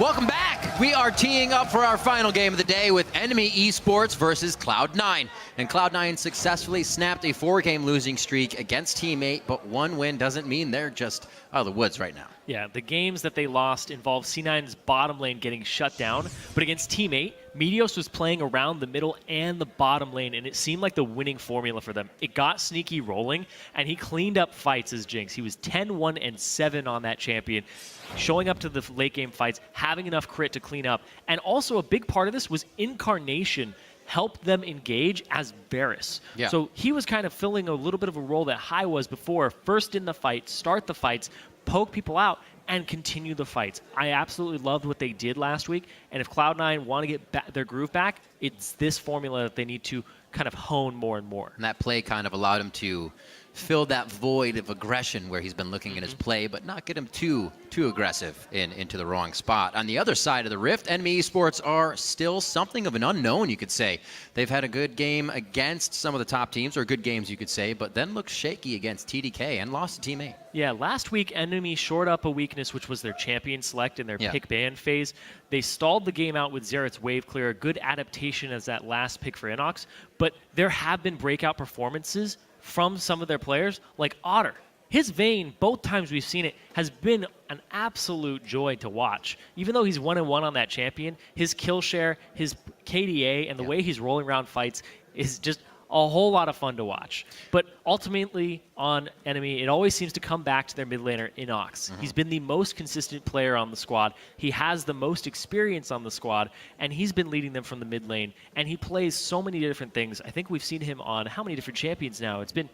Welcome back. We are teeing up for our final game of the day with NME eSports versus Cloud9. And Cloud9 successfully snapped a 4-game losing streak against Teammate, but one win doesn't mean they're just out of the woods right now. Yeah, the games that they lost involved C9's bottom lane getting shut down, but against Teammate, Meteos was playing around the middle and the bottom lane, and it seemed like the winning formula for them. It got Sneaky rolling, and he cleaned up fights as Jinx. He was 10-1-7 on that champion, showing up to the late game fights, having enough crit to clean up. And also a big part of this was Incarnation helped them engage as Varus. Yeah. So he was kind of filling a little bit of a role that High was before. First in the fight, start the fights, poke people out, and continue the fights. I absolutely loved what they did last week, and if Cloud9 want to get their groove back, it's this formula that they need to kind of hone more and more. And that play kind of allowed him to fill that void of aggression where he's been looking in his play, but not get him too aggressive into the wrong spot. On the other side of the rift, NME eSports are still something of an unknown, you could say. They've had a good game against some of the top teams, or good games, you could say, but then looked shaky against TDK and lost to Teammate. Yeah, last week, NME shored up a weakness, which was their champion select in their pick ban phase. They stalled the game out with Xerath's wave clear, a good adaptation as that last pick for InnoX, but there have been breakout performances from some of their players, like Otter. His Vayne, both times we've seen it, has been an absolute joy to watch. Even though he's 1-1 on that champion, his kill share, his KDA, and the way he's rolling around fights is just a whole lot of fun to watch. But ultimately, on NME, it always seems to come back to their mid laner, InnoX. He's been the most consistent player on the squad. He has the most experience on the squad, and he's been leading them from the mid lane. And he plays so many different things. I think we've seen him on how many different champions now? It's been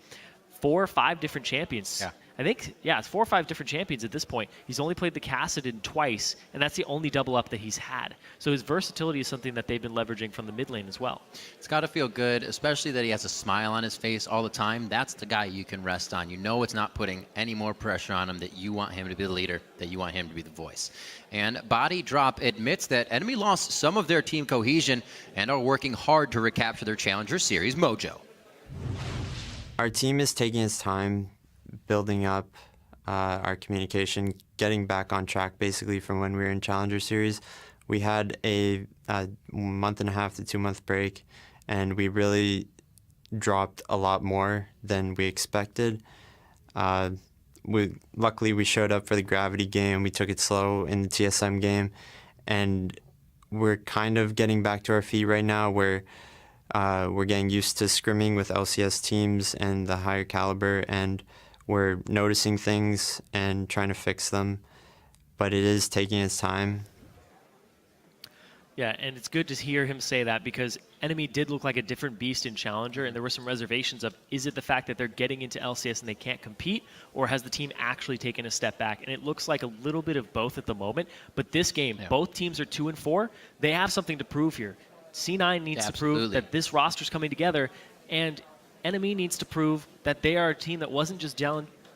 4 or 5 different champions. Yeah. I think, yeah, it's 4 or 5 different champions at this point. He's only played the Kassadin twice, and that's the only double up that he's had. So his versatility is something that they've been leveraging from the mid lane as well. It's got to feel good, especially that he has a smile on his face all the time. That's the guy you can rest on. You know it's not putting any more pressure on him, that you want him to be the leader, that you want him to be the voice. And Bodydrop admits that NME lost some of their team cohesion and are working hard to recapture their Challenger Series mojo. Our team is taking its time building up our communication, getting back on track basically from when we were in Challenger Series. We had a 1.5 to 2 month break, and we really dropped a lot more than we expected. Luckily, we showed up for the Gravity game. We took it slow in the TSM game, and we're kind of getting back to our feet right now. We're getting used to scrimming with LCS teams and the higher caliber, and we're noticing things and trying to fix them, but it is taking its time. Yeah, and it's good to hear him say that, because NME did look like a different beast in Challenger, and there were some reservations of, is it the fact that they're getting into LCS and they can't compete, or has the team actually taken a step back? And it looks like a little bit of both at the moment, but this game, both teams are 2-4. They have something to prove here. C9 needs to prove that this roster's coming together, and NME needs to prove that they are a team that wasn't just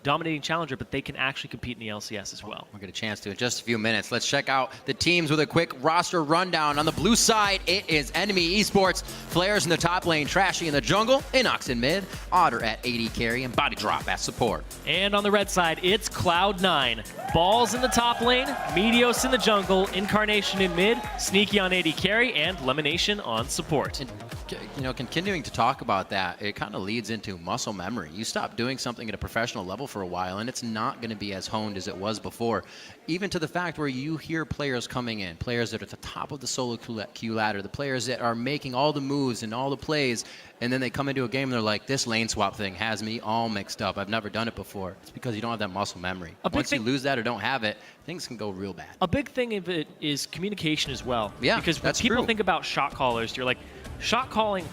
dominating Challenger, but they can actually compete in the LCS as well. We'll get a chance to in just a few minutes. Let's check out the teams with a quick roster rundown. On the blue side, it is NME eSports. Flaresz in the top lane, Trashy in the jungle, InnoX in mid, Otter at AD carry, and Bodydrop at support. And on the red side, it's Cloud9. Balls in the top lane, Meteos in the jungle, Incarnation in mid, Sneaky on AD carry, and LemonNation on support. And, you know, continuing to talk about that, it kind of leads into muscle memory. You stop doing something at a professional level for a while, and it's not going to be as honed as it was before. Even to the fact where you hear players coming in, players that are at the top of the solo queue ladder, the players that are making all the moves and all the plays, and then they come into a game and they're like, this lane swap thing has me all mixed up. I've never done it before. It's because you don't have that muscle memory. Once you lose that or don't have it, things can go real bad. A big thing of it is communication as well. Yeah, because when people think about shot callers, you're like, shot calling,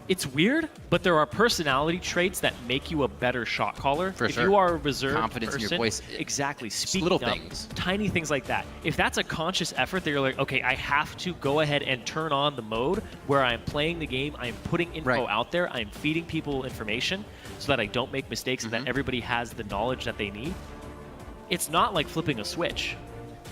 it's weird, but there are personality traits that make you a better shot caller. For if you are a reserved confidence person, in your voice. exactly, speaking little up, things, tiny things like that. If that's a conscious effort that you're like, okay, I have to go ahead and turn on the mode where I'm playing the game, I'm putting info out there, I'm feeding people information so that I don't make mistakes and that everybody has the knowledge that they need. It's not like flipping a switch.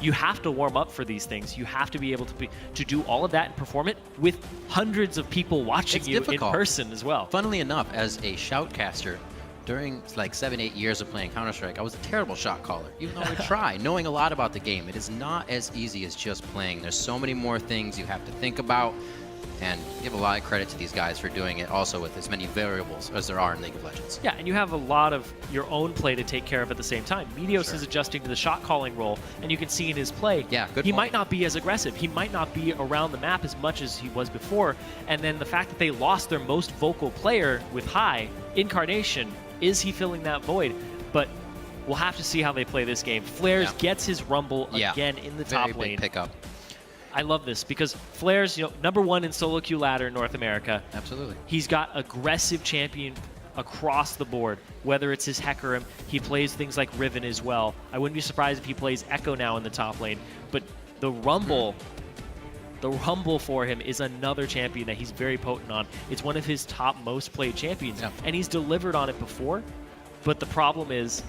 You have to warm up for these things. You have to be able to do all of that and perform it with hundreds of people watching you in person as well. Funnily enough, as a shoutcaster, during like 7-8 years of playing Counter-Strike, I was a terrible shot caller, even though I try, knowing a lot about the game. It is not as easy as just playing. There's so many more things you have to think about, and give a lot of credit to these guys for doing it also with as many variables as there are in League of Legends. Yeah, and you have a lot of your own play to take care of at the same time. Meteos is adjusting to the shot calling role, and you can see in his play, he might not be as aggressive. He might not be around the map as much as he was before. And then the fact that they lost their most vocal player with High, Incarnation, is he filling that void? But we'll have to see how they play this game. Flaresz gets his Rumble again in the top lane. Very big pickup. I love this because Flaresz, #1 in solo queue ladder in North America. Absolutely. He's got aggressive champion across the board, whether it's his Hecarim, he plays things like Riven as well. I wouldn't be surprised if he plays Echo now in the top lane, but the Rumble for him is another champion that he's very potent on. It's one of his top most played champions, and he's delivered on it before, but the problem is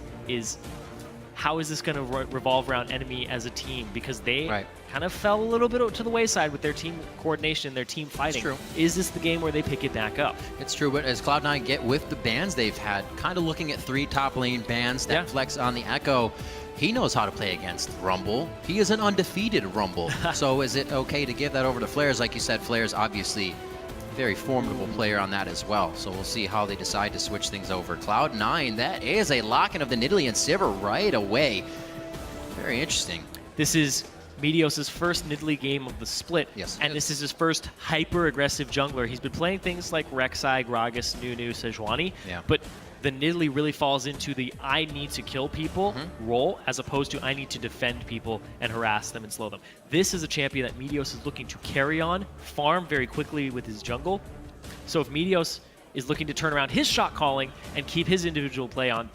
how is this going to revolve around NME as a team? Because they kind of fell a little bit to the wayside with their team coordination, their team fighting. It's true. Is this the game where they pick it back up? It's true, but as Cloud9 get with the bans they've had, kind of looking at 3 top lane bans that flex on the Echo, he knows how to play against Rumble. He is an undefeated Rumble. So is it okay to give that over to Flaresz? Like you said, Flaresz obviously very formidable player on that as well. So we'll see how they decide to switch things over. Cloud9, that is a lock-in of the Nidalee and Sivir right away. Very interesting. This is Meteos' first Nidalee game of the split, and this is his first hyper-aggressive jungler. He's been playing things like Rek'Sai, Gragas, Nunu, Sejuani, but the Nidalee really falls into the I need to kill people role as opposed to I need to defend people and harass them and slow them. This is a champion that Meteos is looking to carry on, farm very quickly with his jungle. So if Meteos is looking to turn around his shot calling and keep his individual play on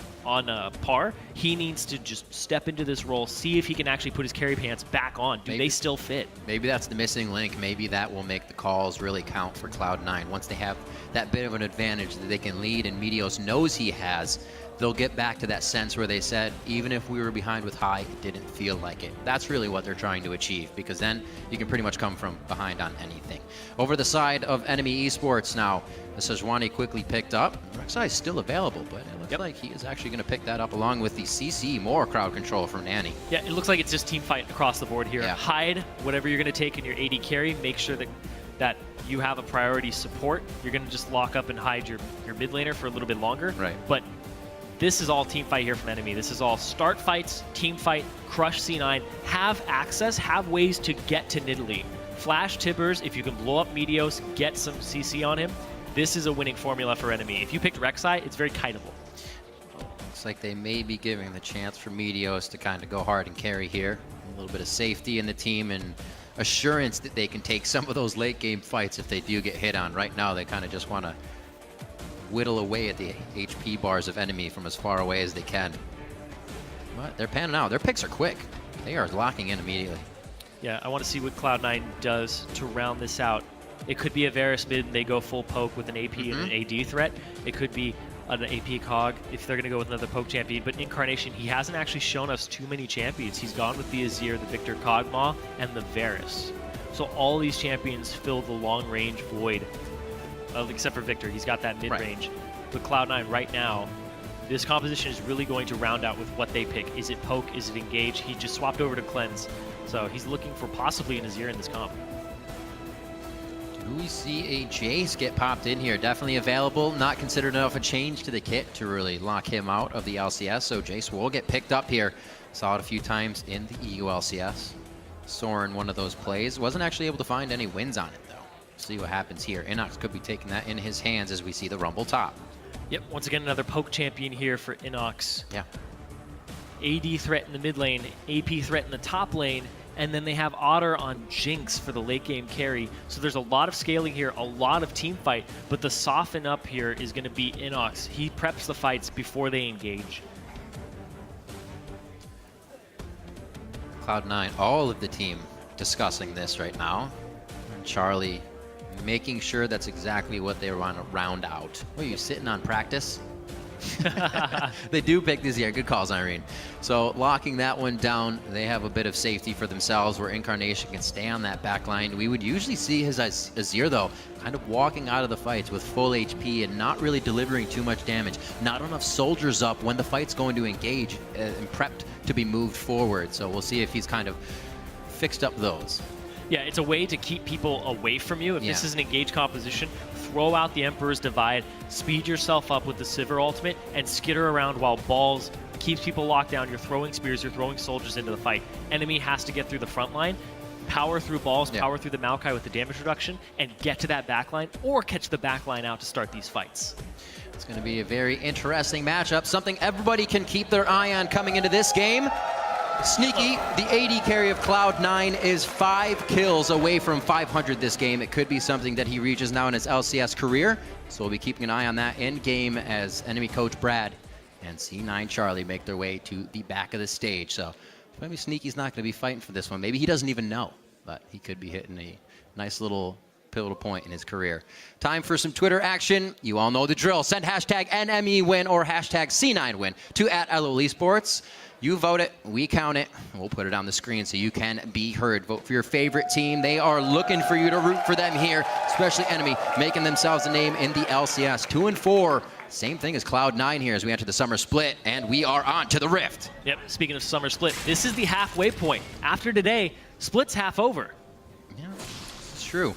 par, he needs to just step into this role, see if he can actually put his carry pants back on. Do they still fit? Maybe that's the missing link. Maybe that will make the calls really count for Cloud9. Once they have that bit of an advantage that they can lead, and Meteos knows he has, they'll get back to that sense where they said, even if we were behind with High, it didn't feel like it. That's really what they're trying to achieve, because then you can pretty much come from behind on anything. Over the side of NME eSports now, the Sejuani quickly picked up. Rek'Sai is still available, but it looks like he is actually going to pick that up along with the CC, more crowd control from Nanny. Yeah, it looks like it's just team fight across the board here. Hide whatever you're going to take in your AD carry. Make sure that you have a priority support. You're going to just lock up and hide your mid laner for a little bit longer. But this is all team fight here from NME. This is all start fights, team fight, crush C9, have access, have ways to get to Nidalee. Flash Tibbers, if you can blow up Meteos, get some CC on him. This is a winning formula for NME. If you picked Rek'Sai, it's very kiteable. Looks like they may be giving the chance for Meteos to kind of go hard and carry here. A little bit of safety in the team and assurance that they can take some of those late game fights if they do get hit on. Right now, they kind of just want to whittle away at the HP bars of NME from as far away as they can. But they're panning out. Their picks are quick. They are locking in immediately. Yeah, I want to see what Cloud9 does to round this out. It could be a Varus mid and they go full poke with an AP and an AD threat. It could be an AP cog if they're going to go with another poke champion. But Incarnation, he hasn't actually shown us too many champions. He's gone with the Azir, the Victor Kog'Maw, and the Varus. So all these champions fill the long-range void, except for Victor. He's got that mid-range. But Cloud9 right now, this composition is really going to round out with what they pick. Is it poke? Is it engage? He just swapped over to cleanse. So he's looking for possibly an Azir in this comp. We see a Jace get popped in here. Definitely available. Not considered enough a change to the kit to really lock him out of the LCS. So Jace will get picked up here. Saw it a few times in the EU LCS. Soren, one of those plays. Wasn't actually able to find any wins on it, though. See what happens here. InnoX could be taking that in his hands as we see the Rumble top. Yep, once again, another poke champion here for InnoX. Yeah. AD threat in the mid lane, AP threat in the top lane, and then they have Otter on Jinx for the late game carry. So there's a lot of scaling here, a lot of team fight, but the soften up here is going to be InnoX. He preps the fights before they engage. Cloud9, all of the team discussing this right now. And Charlie making sure that's exactly what they want to round out. What are you sitting on practice? They do pick this year. Good calls, Irene. So locking that one down, they have a bit of safety for themselves where Incarnation can stay on that back line. We would usually see his Azir, though, kind of walking out of the fights with full HP and not really delivering too much damage. Not enough soldiers up when the fight's going to engage and prepped to be moved forward. So we'll see if he's kind of fixed up those. Yeah, it's a way to keep people away from you. If this is an engaged composition, throw out the Emperor's Divide, speed yourself up with the Sivir ultimate, and skitter around while Balls keeps people locked down. You're throwing spears, you're throwing soldiers into the fight. Enemy has to get through the front line, power through Balls, power through the Maokai with the damage reduction, and get to that back line, or catch the back line out to start these fights. It's going to be a very interesting matchup, something everybody can keep their eye on coming into this game. Sneaky, the AD carry of Cloud9, is 5 kills away from 500 this game. It could be something that he reaches now in his LCS career. So we'll be keeping an eye on that in game as enemy coach Brad and C9 Charlie make their way to the back of the stage. So maybe Sneaky's not going to be fighting for this one. Maybe he doesn't even know, but he could be hitting a nice little pivotal point in his career. Time for some Twitter action. You all know the drill. Send hashtag NME win or hashtag C9 win to @LOLesports. You vote it, we count it. We'll put it on the screen so you can be heard. Vote for your favorite team. They are looking for you to root for them here, especially Enemy, making themselves a name in the LCS. 2-4. Same thing as Cloud9 here as we enter the summer split, and we are on to the Rift. Yep, speaking of summer split, this is the halfway point. After today, split's half over. Yeah, it's true.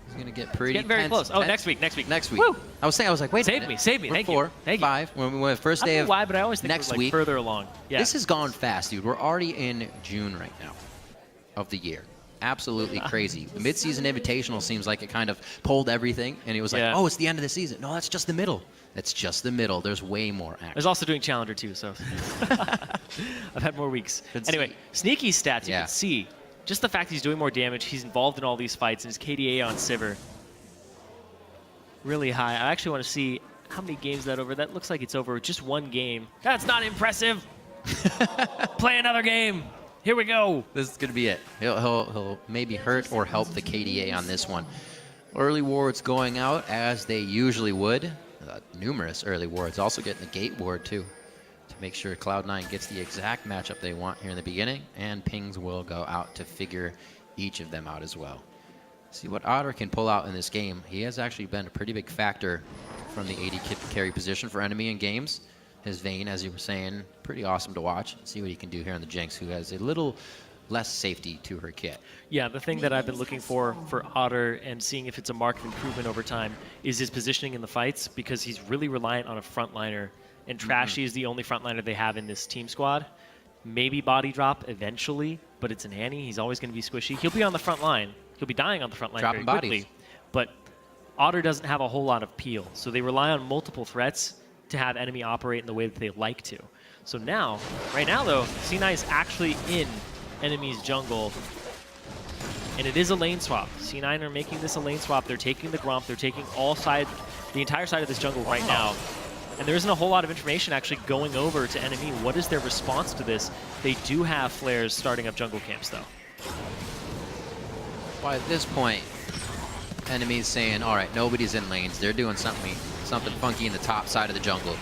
It's going to get pretty It's getting very tense. close. Oh, next week. Next week. Woo! I was like, wait a minute. Save me. We're Thank 4, you. Thank 5, you. when we went first I day don't of know why, but I always think next we're week. further along. Yeah. This has gone fast, dude. We're already in June right now of the year. Absolutely crazy. The mid-season invitational seems like it kind of pulled everything, and it was like, oh, it's the end of the season. No, that's just the middle. That's just the middle. There's way more action. I was also doing Challenger too, so I've had more weeks. Anyway, Sneaky stats, you can see. Just the fact he's doing more damage, he's involved in all these fights, and his KDA on Sivir really high. I actually want to see how many games that over. That looks like it's over just one game. That's not impressive. Play another game. Here we go. This is going to be it. He'll maybe hurt or help the KDA on this one. Early wards going out as they usually would. Numerous early wards. Also getting the gate ward too to make sure Cloud9 gets the exact matchup they want here in the beginning. And pings will go out to figure each of them out as well. See what Otter can pull out in this game. He has actually been a pretty big factor from the AD carry position for Enemy in games. His Vayne, as you were saying, pretty awesome to watch. See what he can do here on the Jinx, who has a little less safety to her kit. Yeah, the thing that I've been looking for Otter and seeing if it's a marked improvement over time is his positioning in the fights, because he's really reliant on a frontliner, and Trashy is the only frontliner they have in this team squad. Maybe Bodydrop eventually, but it's an Annie. He's always going to be squishy. He'll be on the front line. He'll be dying on the front line very quickly. But Otter doesn't have a whole lot of peel, so they rely on multiple threats to have Enemy operate in the way that they like to. So now, right now though, C9 is actually in Enemy's jungle, and it is a lane swap. C9 are making this a lane swap. They're taking the Grump, they're taking the entire side of this jungle right now. And there isn't a whole lot of information actually going over to Enemy. What is their response to this? They do have Flaresz starting up jungle camps though. Well, at this point, Enemy's saying, all right, nobody's in lanes. They're doing something funky in the top side of the jungle.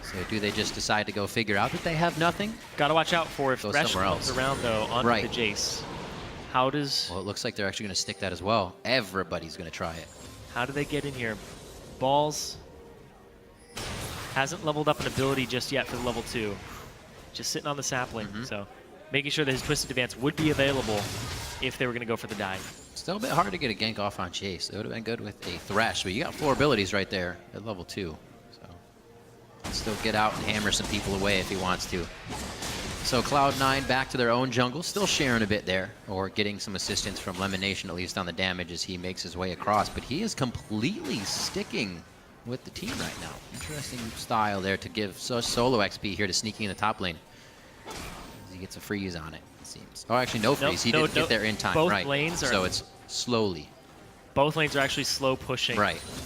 So do they just decide to go figure out that they have nothing? Gotta watch out for if Thresh comes around though onto the Jace. How does... Well, it looks like they're actually going to stick that as well. Everybody's going to try it. How do they get in here? Balls hasn't leveled up an ability just yet for the level 2. Just sitting on the sapling. So making sure that his Twisted Advance would be available if they were going to go for the dive. Still a bit hard to get a gank off on Chase. It would have been good with a Thresh, but you got 4 abilities right there at level 2. So he'll still get out and hammer some people away if he wants to. So Cloud9 back to their own jungle, still sharing a bit there, or getting some assistance from LemonNation, at least on the damage as he makes his way across. But he is completely sticking with the team right now. Interesting style there to give solo XP here to Sneaky in the top lane. He gets a freeze on it, it seems. Oh, actually, no freeze. He didn't get there in time. Both lanes are... So it's slowly. Both lanes are actually slow pushing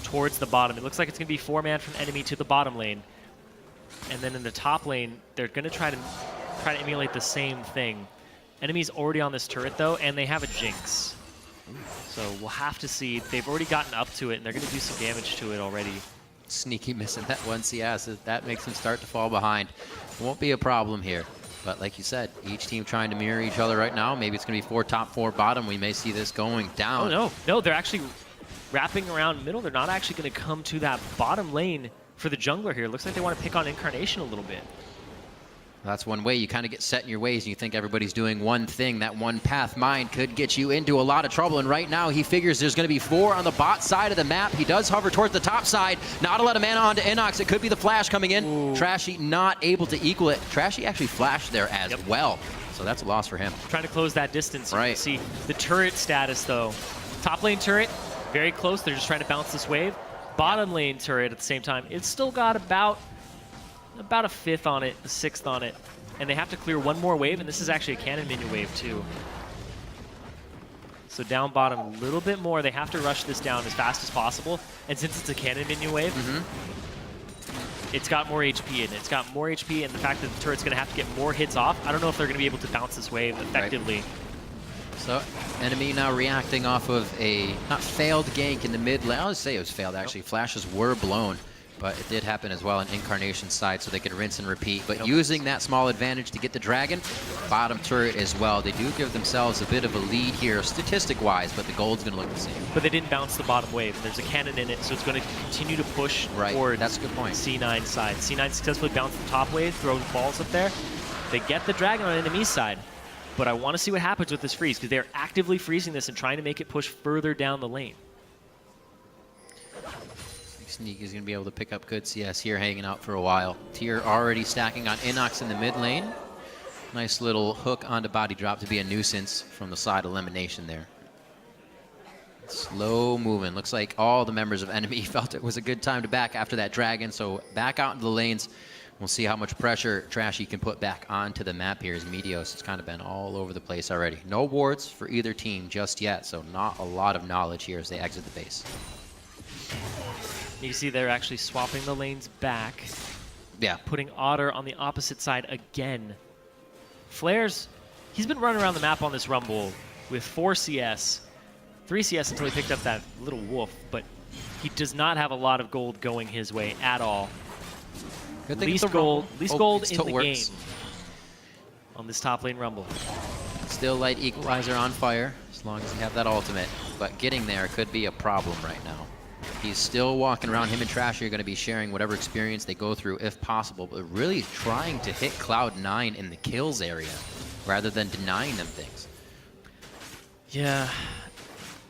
towards the bottom. It looks like it's going to be 4-man from Enemy to the bottom lane. And then in the top lane, they're going to try to emulate the same thing. Enemy's already on this turret, though, and they have a Jinx. So we'll have to see. They've already gotten up to it, and they're going to do some damage to it already. Sneaky missing that one CS. That makes him start to fall behind. Won't be a problem here. But like you said, each team trying to mirror each other right now. Maybe it's going to be 4 top, 4 bottom. We may see this going down. Oh, no. No, they're actually wrapping around middle. They're not actually going to come to that bottom lane for the jungler here. Looks like they want to pick on Incarnation a little bit. That's one way. You kind of get set in your ways and you think everybody's doing one thing. That one path mine could get you into a lot of trouble. And right now he figures there's going to be 4 on the bot side of the map. He does hover towards the top side. Not a lot of mana onto InnoX. It could be the flash coming in. Ooh. Trashy not able to equal it. Trashy actually flashed there as well. So that's a loss for him. Trying to close that distance. Right. You can see the turret status though. Top lane turret, very close. They're just trying to bounce this wave. Bottom lane turret at the same time. It's still got about a 5th on it, a 6th on it. And they have to clear one more wave, and this is actually a cannon minion wave too. So down bottom a little bit more. They have to rush this down as fast as possible. And since it's a cannon minion wave, it's got more HP in it. It's got more HP, and the fact that the turret's going to have to get more hits off, I don't know if they're going to be able to bounce this wave effectively. Right. So NME now reacting off of a not failed gank in the mid lane. I'll just say it was failed actually. Flashes were blown. But it did happen as well on Incarnation's side, so they could rinse and repeat. But using that small advantage to get the dragon, bottom turret as well. They do give themselves a bit of a lead here, statistic-wise, but the gold's going to look the same. But they didn't bounce the bottom wave. There's a cannon in it, so it's going to continue to push forward. That's a good point. C9 side. C9 successfully bounced the top wave, throwing balls up there. They get the dragon on NME's side. But I want to see what happens with this freeze, because they're actively freezing this and trying to make it push further down the lane. Sneak is going to be able to pick up good CS here, hanging out for a while. Tier already stacking on InnoX in the mid lane. Nice little hook onto Bodydrop to be a nuisance from the side of LemonNation there. Slow moving. Looks like all the members of NME felt it was a good time to back after that dragon. So back out into the lanes. We'll see how much pressure Trashy can put back onto the map here as Meteos has kind of been all over the place already. No wards for either team just yet, so not a lot of knowledge here as they exit the base. You can see they're actually swapping the lanes back. Yeah. Putting Otter on the opposite side again. Flaresz, he's been running around the map on this Rumble with 4 CS, 3 CS until he picked up that little wolf, but he does not have a lot of gold going his way at all. Good thing least gold in the works. game on this top lane Rumble. Still light equalizer on fire, as long as you have that ultimate, but getting there could be a problem right now. He's still walking around. Him and Trashy are going to be sharing whatever experience they go through if possible, but really trying to hit Cloud9 in the kills area rather than denying them things. Yeah,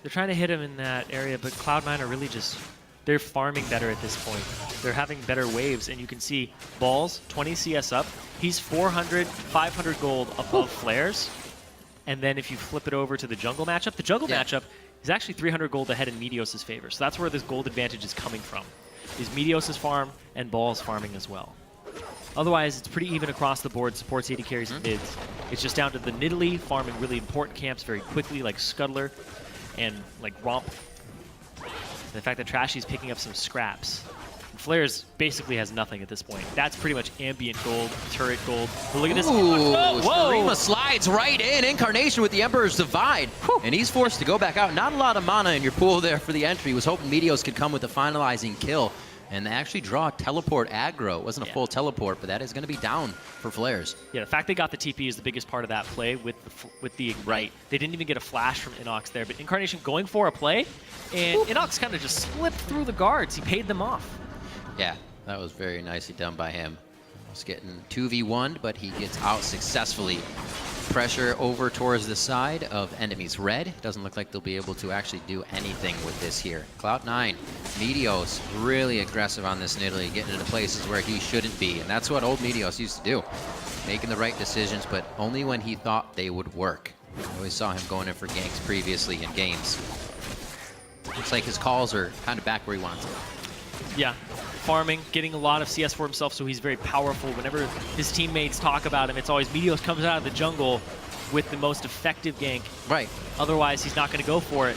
they're trying to hit him in that area, but Cloud9 are really just, they're farming better at this point. They're having better waves, and you can see Balls, 20 CS up. He's 400, 500 gold above Flaresz. And then if you flip it over to the jungle matchup, matchup is actually 300 gold ahead in Meteos' favor. So that's where this gold advantage is coming from, is Meteos' farm and Balls farming as well. Otherwise, it's pretty even across the board. Supports 80 carries and mids. It's just down to the Nidalee farming really important camps very quickly, like Scuttler and like Romp. And the fact that Trashy's picking up some scraps. Flaresz basically has nothing at this point. That's pretty much ambient gold, turret gold. But look at this. Whoa! Slides right in. Incarnation with the Emperor's Divide. And he's forced to go back out. Not a lot of mana in your pool there for the entry. Was hoping Meteos could come with a finalizing kill and actually draw a teleport aggro. It wasn't a full teleport, but that is going to be down for Flaresz. Yeah, the fact they got the TP is the biggest part of that play with the Ignite. They didn't even get a flash from InnoX there, but Incarnation going for a play, and InnoX kind of just slipped through the guards. He paid them off. Yeah, that was very nicely done by him. He's getting 2v1'd, but he gets out successfully. Pressure over towards the side of enemies red. Doesn't look like they'll be able to actually do anything with this here. Cloud9, Meteos, really aggressive on this Nidalee, getting into places where he shouldn't be. And that's what old Meteos used to do. Making the right decisions, but only when he thought they would work. I always saw him going in for ganks previously in games. Looks like his calls are kind of back where he wants them. Yeah, farming, getting a lot of CS for himself, so he's very powerful. Whenever his teammates talk about him, it's always Meteos comes out of the jungle with the most effective gank. Right. Otherwise, he's not going to go for it.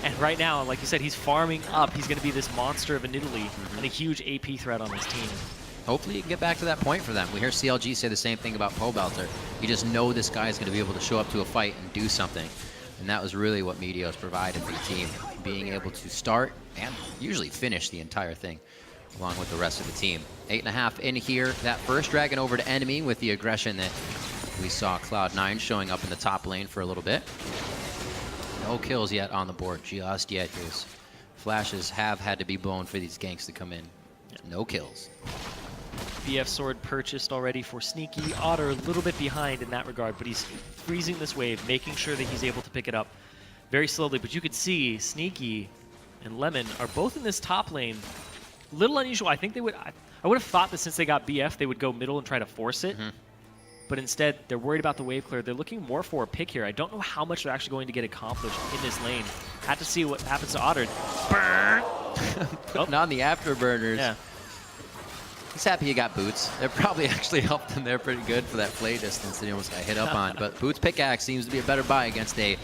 And right now, like you said, he's farming up. He's going to be this monster of a Nidalee and a huge AP threat on his team. Hopefully you can get back to that point for them. We hear CLG say the same thing about Pobelter. You just know this guy is going to be able to show up to a fight and do something. And that was really what Meteos provided for the team, being able to start and usually finish the entire thing. along with the rest of the team. 8.5 in here. That first dragon over to NME with the aggression that we saw Cloud9 showing up in the top lane for a little bit. No kills yet on the board, just yet. His flashes have had to be blown for these ganks to come in. No kills. BF sword purchased already for Sneaky. Otter a little bit behind in that regard, but he's freezing this wave, making sure that he's able to pick it up very slowly. But you could see Sneaky and Lemon are both in this top lane. A little unusual. I think they would. I would have thought that since they got BF, they would go middle and try to force it. But instead, they're worried about the wave clear. They're looking more for a pick here. I don't know how much they're actually going to get accomplished in this lane. Had to see what happens to Otter. Burn! Putting on the afterburners. Yeah. He's happy he got Boots. That probably actually helped him there pretty good for that play distance that he almost got hit up on. But Boots pickaxe seems to be a better buy against a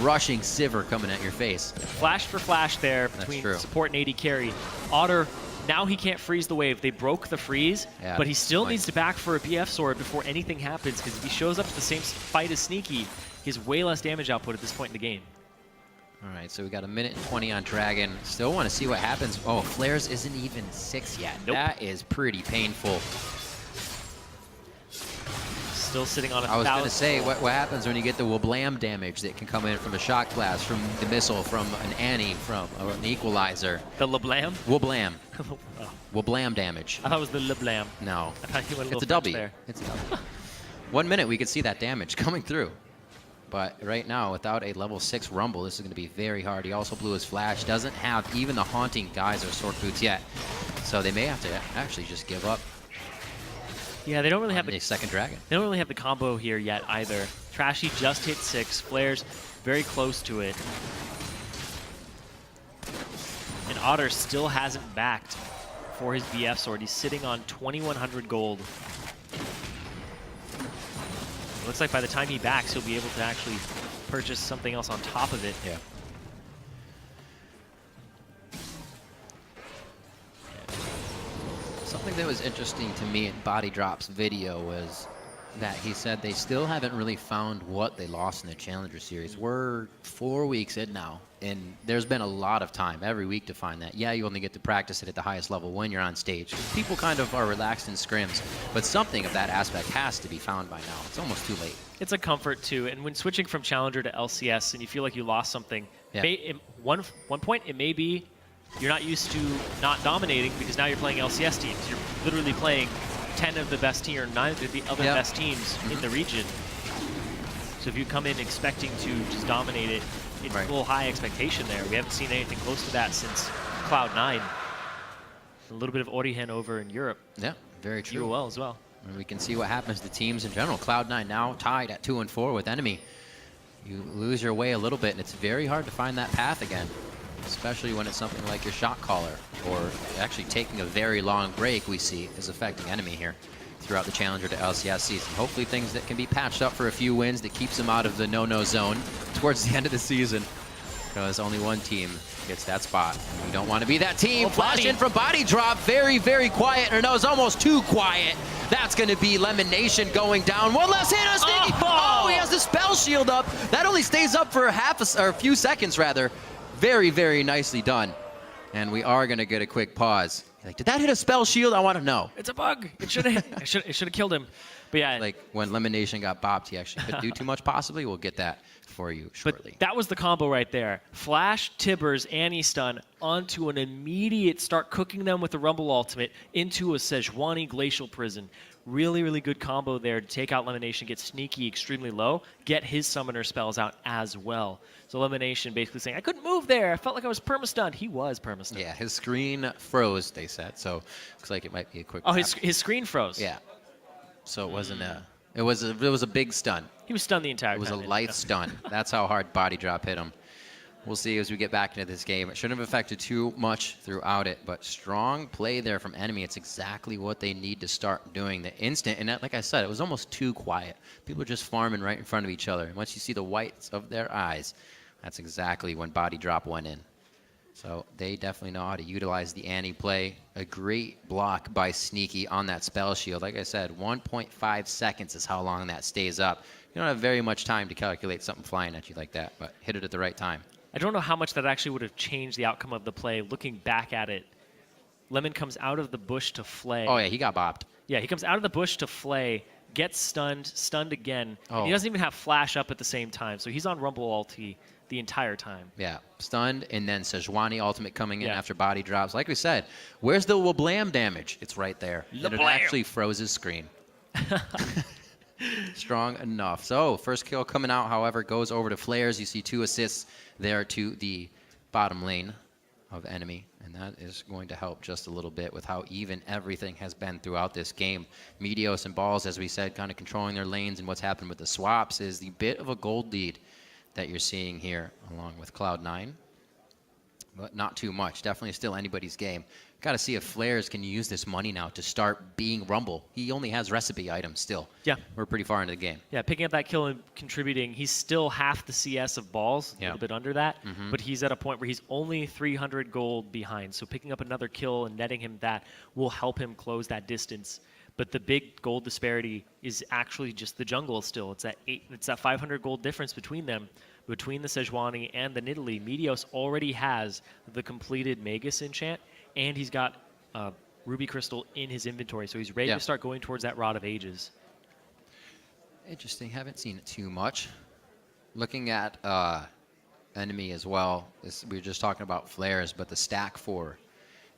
rushing Sivir coming at your face. Flash for flash there between support and AD carry. Otter, now he can't freeze the wave. They broke the freeze, but he still needs to back for a BF sword before anything happens, because if he shows up to the same fight as Sneaky, he has way less damage output at this point in the game. All right, so we got 1:20 on Dragon. Still want to see what happens. Oh, Flaresz isn't even 6 yet. Nope. That is pretty painful. Still sitting on 1,000. I was going to say, what happens when you get the wablam damage that can come in from a shock blast, from the missile, from an Annie, from an equalizer? The LeBlam? Wablam. Oh. Wablam damage. I thought it was the LeBlam. No. I thought you went It's a W. W. It's a W. 1 minute, we could see that damage coming through. But right now, without a level 6 Rumble, this is going to be very hard. He also blew his flash. Doesn't have even the Haunting Geyser Sword Boots yet. So they may have to actually just give up. Yeah, they don't really have the second dragon. They don't really have the combo here yet either. Trashy just hit 6. Flaresz very close to it. And Otter still hasn't backed for his BF sword. He's sitting on 2,100 gold. Looks like by the time he backs, he'll be able to actually purchase something else on top of it. Yeah. Something that was interesting to me in Bodydrop's video was that he said they still haven't really found what they lost in the Challenger Series. We're 4 weeks in now, and there's been a lot of time every week to find that. Yeah, you only get to practice it at the highest level when you're on stage. People kind of are relaxed in scrims, but something of that aspect has to be found by now. It's almost too late. It's a comfort, too, and when switching from Challenger to LCS and you feel like you lost something, one point it may be you're not used to not dominating because now you're playing LCS teams. You're literally playing 10 of the best team or 9 of the other best teams in the region. So if you come in expecting to just dominate it, it's a little high expectation there. We haven't seen anything close to that since Cloud9. A little bit of Origen over in Europe. Yeah, very true. UOL as well. And we can see what happens to teams in general. Cloud9 now tied at 2-4 with NME. You lose your way a little bit, and it's very hard to find that path again, especially when it's something like your shot caller, or actually taking a very long break we see is affecting NME here throughout the Challenger to LCS season. Hopefully things that can be patched up for a few wins that keeps them out of the no-no zone towards the end of the season, because only one team gets that spot. We don't want to be that team. Flash in from Bodydrop, very, very quiet, or no, it's almost too quiet. That's going to be LemonNation going down. One less hit, a Sneaky. Oh, he has the spell shield up. That only stays up for a few seconds, rather. Very, very nicely done. And we are going to get a quick pause. Like, did that hit a spell shield? I want to know. It's a bug. It should have killed him. But yeah. Like when LemonNation got bopped, he actually could do too much possibly. We'll get that for you shortly. But that was the combo right there. Flash, Tibbers, Annie-stun onto an immediate start cooking them with the Rumble ultimate into a Sejuani Glacial Prison. Really, really good combo there to take out LemonNation, get Sneaky extremely low, get his summoner spells out as well. So LemonNation basically saying, I couldn't move there. I felt like I was perma-stunned. He was perma-stunned. Yeah, his screen froze, they said. So looks like it might be a quick his screen froze. Yeah. So it wasn't it was a big stun. He was stunned the entire time. It was a light stun. That's how hard Bodydrop hit him. We'll see as we get back into this game. It shouldn't have affected too much throughout it, but strong play there from NME. It's exactly what they need to start doing the instant. And that, like I said, it was almost too quiet. People are just farming right in front of each other. And once you see the whites of their eyes, that's exactly when Bodydrop went in. So they definitely know how to utilize the Annie play. A great block by Sneaky on that spell shield. Like I said, 1.5 seconds is how long that stays up. You don't have very much time to calculate something flying at you like that, but hit it at the right time. I don't know how much that actually would have changed the outcome of the play. Looking back at it, Lemon comes out of the bush to flay. Oh, yeah, he got bopped. Yeah, he comes out of the bush to flay, gets stunned again. Oh. And he doesn't even have flash up at the same time, so he's on Rumble ulti the entire time. Yeah, stunned, and then Sejuani ultimate coming in Yeah. after body drops. Like we said, where's the Wablam damage? It's right there. And it Wablam. actually froze his screen. Strong enough. So, first kill coming out, however, goes over to Flaresz. You see 2 assists there to the bottom lane of enemy, and that is going to help just a little bit with how even everything has been throughout this game. Meteos and Balls, as we said, kind of controlling their lanes, and what's happened with the swaps is the bit of a gold lead that you're seeing here along with Cloud9, but not too much. Definitely still anybody's game. Got to see if Flaresz can use this money now to start being Rumble. He only has recipe items still. Yeah. We're pretty far into the game. Yeah, picking up that kill and contributing. He's still half the CS of Balls, a little bit under that, but he's at a point where he's only 300 gold behind. So picking up another kill and netting him that will help him close that distance. But the big gold disparity is actually just the jungle still. It's that 500 gold difference between them, between the Sejuani and the Nidalee. Meteos already has the completed Magus enchant, and he's got Ruby Crystal in his inventory, so he's ready to start going towards that Rod of Ages. Interesting. Haven't seen it too much. Looking at enemy as well. We were just talking about Flaresz, but the stack for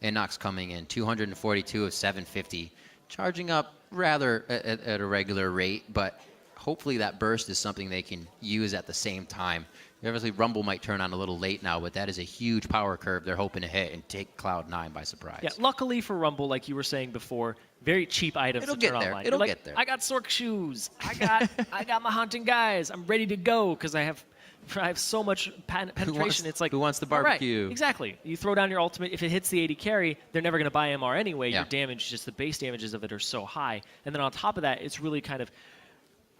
InnoX coming in 242 of 750, charging up rather at a regular rate, but hopefully that burst is something they can use at the same time. Obviously, Rumble might turn on a little late now, but that is a huge power curve they're hoping to hit and take Cloud9 by surprise. Yeah, luckily for Rumble, like you were saying before, very cheap items to turn online. It'll get there. I got Sork shoes. I got my hunting guys. I'm ready to go because I have so much penetration. It's like, who wants the all right, barbecue? exactly. You throw down your ultimate. If it hits the 80 carry, they're never going to buy MR anyway. Yeah. Your damage, just the base damages of it are so high. And then on top of that, it's really kind of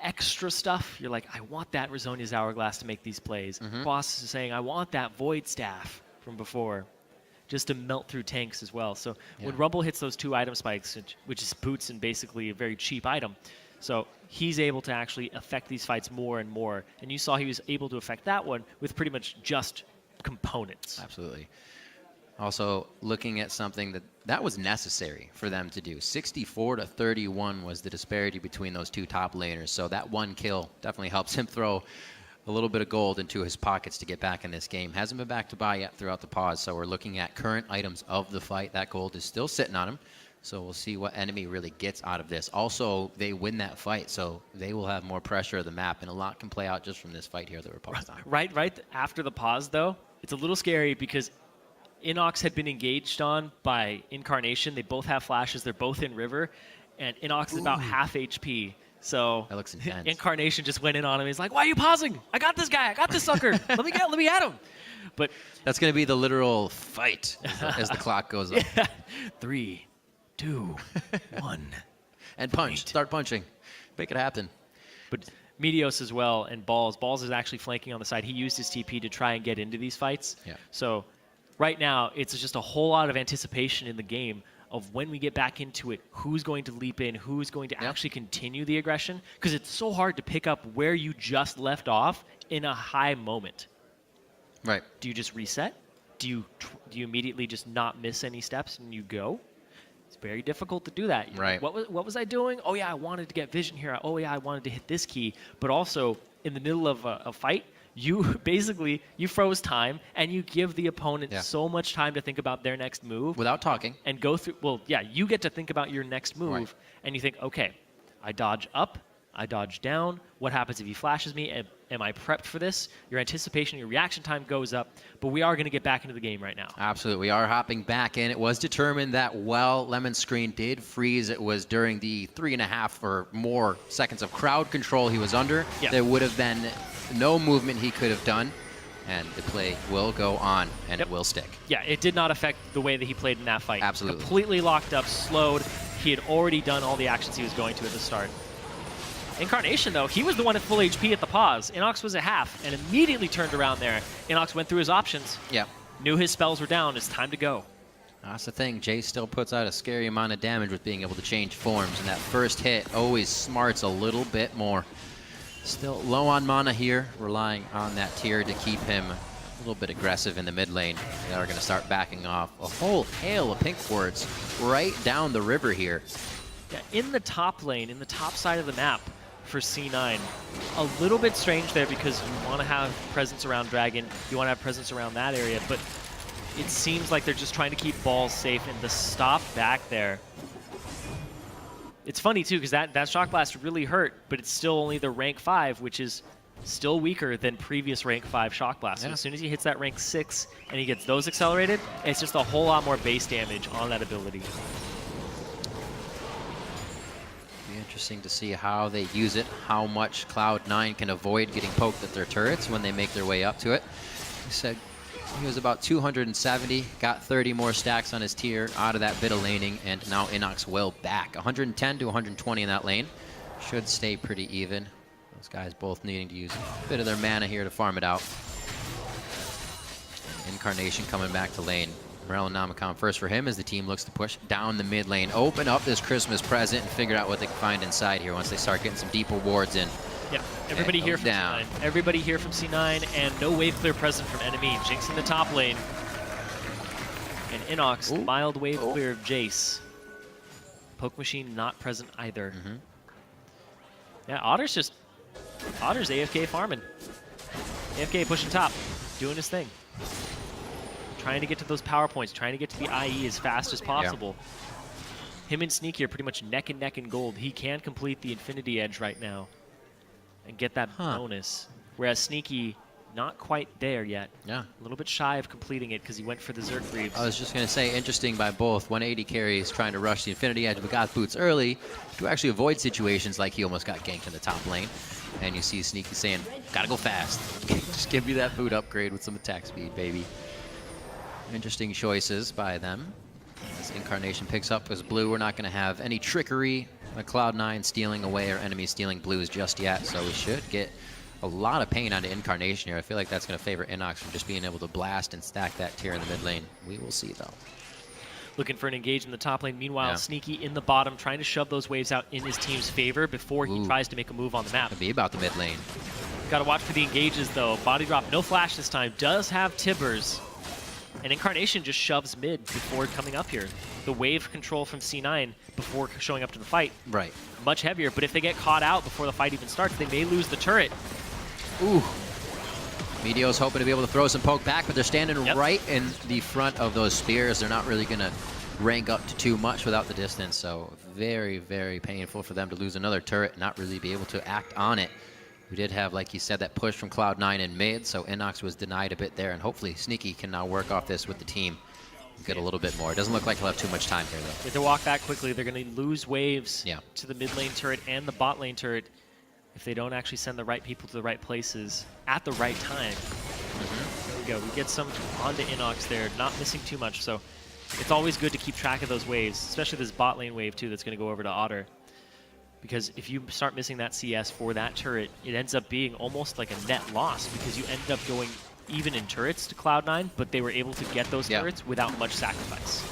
extra stuff. You're like, I want that Rezonia's Hourglass to make these plays. Boss is saying, I want that Void Staff from before, just to melt through tanks as well. So when Rumble hits those 2 item spikes, which is boots and basically a very cheap item, so he's able to actually affect these fights more and more. And you saw he was able to affect that one with pretty much just components. Absolutely. Also, looking at something that was necessary for them to do. 64 to 31 was the disparity between those 2 top laners. So that 1 kill definitely helps him throw a little bit of gold into his pockets to get back in this game. Hasn't been back to buy yet throughout the pause. So we're looking at current items of the fight. That gold is still sitting on him. So we'll see what enemy really gets out of this. Also, they win that fight, so they will have more pressure of the map, and a lot can play out just from this fight here that we're paused on. Right after the pause, though, it's a little scary because InnoX had been engaged on by Incarnation. They both have flashes. They're both in River, and InnoX is about half HP. So that looks intense. Incarnation just went in on him. He's like, "Why are you pausing? I got this guy. I got this sucker. let me at him." But that's going to be the literal fight as the clock goes up. 3, 2, 1, and punch. Start punching. Make it happen. But Meteos as well, and Balls. Balls is actually flanking on the side. He used his TP to try and get into these fights. Yeah. So right now, it's just a whole lot of anticipation in the game of when we get back into it, who's going to leap in, who's going to actually continue the aggression, because it's so hard to pick up where you just left off in a high moment. Right. Do you just reset? Do you immediately just not miss any steps and you go? It's very difficult to do that. Right. What was I doing? Oh yeah, I wanted to get vision here. Oh yeah, I wanted to hit this key. But also in the middle of a fight, you basically froze time and you give the opponent so much time to think about their next move without talking and go through. Well, yeah, you get to think about your next move and you think, okay, I dodge up, I dodge down. What happens if he flashes me? Am I prepped for this? Your anticipation, your reaction time goes up, but we are going to get back into the game right now. Absolutely. We are hopping back in. It was determined that while Lemon's screen did freeze, it was during the 3.5 or more seconds of crowd control he was under. Yeah. There would have been no movement he could have done, and the play will go on, and it will stick. Yeah, it did not affect the way that he played in that fight. Absolutely. Completely locked up, slowed. He had already done all the actions he was going to at the start. Incarnation, though, he was the one at full HP at the pause. InnoX was at half and immediately turned around there. InnoX went through his options. Yeah. Knew his spells were down. It's time to go. That's the thing. Jay still puts out a scary amount of damage with being able to change forms, and that first hit always smarts a little bit more. Still low on mana here, relying on that tier to keep him A little bit aggressive in the mid lane. They are going to start backing off. A whole hail of pink wards right down the river here. Yeah, in the top lane, in the top side of the map for C9. A little bit strange there because you want to have presence around Dragon. You want to have presence around that area, but it seems like they're just trying to keep balls safe, and the stop back there. It's funny too, because that Shock Blast really hurt, but it's still only the rank 5, which is still weaker than previous rank 5 Shock Blast. Yeah. So as soon as he hits that rank 6 and he gets those accelerated, it's just a whole lot more base damage on that ability. Be interesting to see how they use it, how much Cloud9 can avoid getting poked at their turrets when they make their way up to it. He said he was about 270, got 30 more stacks on his tier out of that bit of laning, and now InnoX will back. 110 to 120 in that lane. Should stay pretty even. Those guys both needing to use a bit of their mana here to farm it out. Incarnation coming back to lane. Morel Namicon first for him as the team looks to push down the mid lane. Open up this Christmas present and figure out what they can find inside here once they start getting some deeper wards in. Yep, everybody here from down. C9. Everybody here from C9, and no wave clear present from NME. Jinx in the top lane. And InnoX, Ooh. mild wave clear of Jace. Poke Machine not present either. Yeah, Otter's AFK farming. AFK pushing top, doing his thing. Trying to get to those power points, trying to get to the IE as fast as possible. Yeah. Him and Sneaky are pretty much neck and neck in gold. He can complete the Infinity Edge right now and get that bonus. Whereas Sneaky, not quite there yet. Yeah. A little bit shy of completing it because he went for the Zerg Greaves. I was just going to say, interesting by both. 180 carries trying to rush the Infinity Edge, but got boots early to actually avoid situations like he almost got ganked in the top lane. And you see Sneaky saying, gotta go fast. Just give me that boot upgrade with some attack speed, baby. Interesting choices by them. As Incarnation picks up as blue, we're not going to have any trickery, like Cloud9 stealing away or enemies stealing blues just yet, so we should get a lot of pain onto Incarnation here. I feel like that's going to favor InnoX from just being able to blast and stack that tier in the mid lane. We will see, though. Looking for an engage in the top lane. Meanwhile, Sneaky in the bottom, trying to shove those waves out in his team's favor before he tries to make a move on the map. It'll be about the mid lane. Got to watch for the engages, though. Bodydrop, no flash this time. Does have Tibbers. And Incarnation just shoves mid before coming up here. The wave control from C9 before showing up to the fight. Right. Much heavier, but if they get caught out before the fight even starts, they may lose the turret. Ooh. Meteos hoping to be able to throw some poke back, but they're standing right in the front of those spears. They're not really going to rank up to too much without the distance, so very, very painful for them to lose another turret and not really be able to act on it. We did have, like you said, that push from Cloud9 in mid, so InnoX was denied a bit there, and hopefully Sneaky can now work off this with the team and get a little bit more. It doesn't look like he'll have too much time here, though. If they walk back quickly, they're going to lose waves to the mid lane turret and the bot lane turret if they don't actually send the right people to the right places at the right time. There we go. We get some onto InnoX there, not missing too much, so it's always good to keep track of those waves, especially this bot lane wave, too, that's going to go over to Otter. Because if you start missing that CS for that turret, it ends up being almost like a net loss because you end up going even in turrets to Cloud9, but they were able to get those turrets without much sacrifice.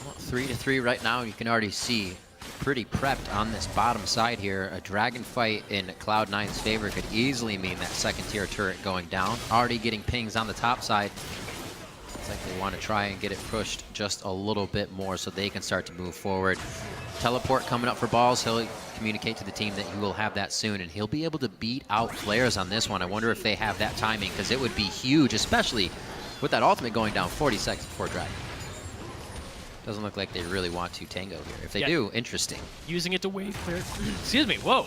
Well, 3-3 right now. You can already see pretty prepped on this bottom side here. A dragon fight in Cloud9's favor could easily mean that second tier turret going down. Already getting pings on the top side. It's like they want to try and get it pushed just a little bit more so they can start to move forward. Teleport coming up for balls. He'll communicate to the team that he will have that soon, and he'll be able to beat out Flaresz on this one. I wonder if they have that timing, because it would be huge, especially with that ultimate going down 40 seconds before dragon. Doesn't look like they really want to tango here. If they do, interesting. Using it to wave clear. Excuse me, whoa.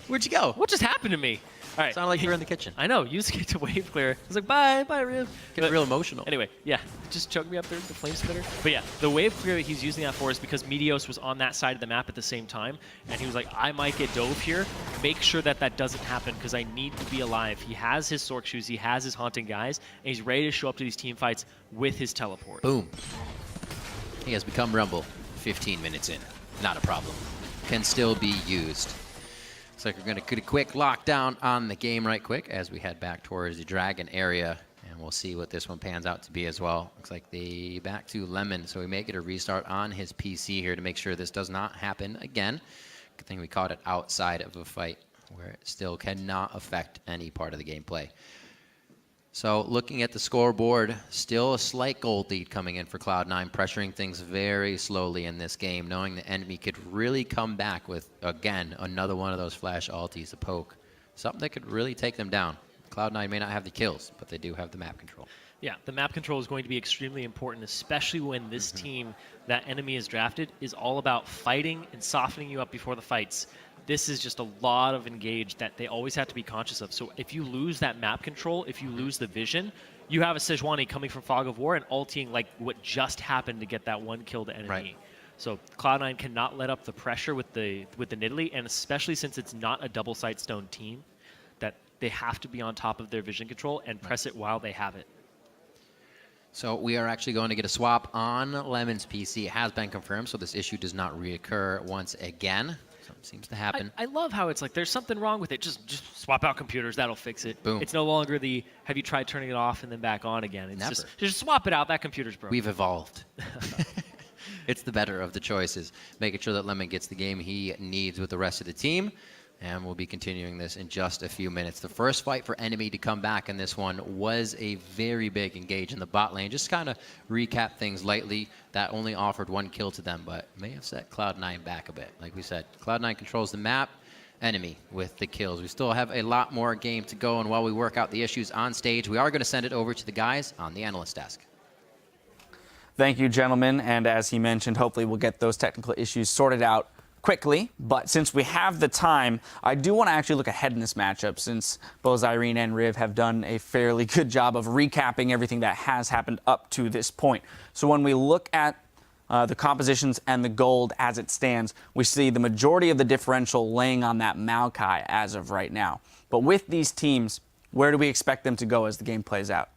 Where'd you go? What just happened to me? All right. Sounded like you were in the kitchen. I know, using it to wave clear. I was like, bye, Riv. Getting real emotional. Anyway, yeah, just choked me up there, the flame spitter. But yeah, the wave clear that he's using that for is because Meteos was on that side of the map at the same time, and he was like, I might get dove here. Make sure that that doesn't happen because I need to be alive. He has his Sork shoes, he has his haunting guys, and he's ready to show up to these team fights with his teleport. Boom. He has become Rumble 15 minutes in. Not a problem. Can still be used. Looks like we're going to get a quick lockdown on the game right quick as we head back towards the Dragon area. And we'll see what this one pans out to be as well. Looks like they back to Lemon, so we may get a restart on his PC here to make sure this does not happen again. Good thing we caught it outside of a fight where it still cannot affect any part of the gameplay. So looking at the scoreboard, still a slight gold lead coming in for Cloud9, pressuring things very slowly in this game, knowing the enemy could really come back with, again, another one of those flash ultis, a poke. Something that could really take them down. Cloud9 may not have the kills, but they do have the map control. Yeah, the map control is going to be extremely important, especially when this team that enemy is drafted is all about fighting and softening you up before the fights. This is just a lot of engage that they always have to be conscious of. So if you lose that map control, if you lose the vision, you have a Sejuani coming from Fog of War and ulting like what just happened to get that one kill to enemy. Right. So Cloud9 cannot let up the pressure with the Nidalee, and especially since it's not a double Sightstone team, that they have to be on top of their vision control and press it while they have it. So we are actually going to get a swap on Lemon's PC. It has been confirmed, so this issue does not reoccur once again. So it seems to happen. I love how it's like there's something wrong with it. Just swap out computers. That'll fix it. Boom. It's no longer the have you tried turning it off and then back on again. It's Never. just swap it out. That computer's broken. We've evolved. It's the better of the choices, making sure that Lemon gets the game he needs with the rest of the team. And we'll be continuing this in just a few minutes. The first fight for enemy to come back in this one was a very big engage in the bot lane. Just kind of recap things lightly. That only offered one kill to them, but may have set Cloud9 back a bit. Like we said, Cloud9 controls the map, enemy with the kills. We still have a lot more game to go, and while we work out the issues on stage, we are going to send it over to the guys on the analyst desk. Thank you, gentlemen. And as he mentioned, hopefully we'll get those technical issues sorted out quickly, but since we have the time, I do want to actually look ahead in this matchup, since both Irene and Riv have done a fairly good job of recapping everything that has happened up to this point. So when we look at the compositions and the gold as it stands, we see the majority of the differential laying on that Maokai as of right now. But with these teams, where do we expect them to go as the game plays out?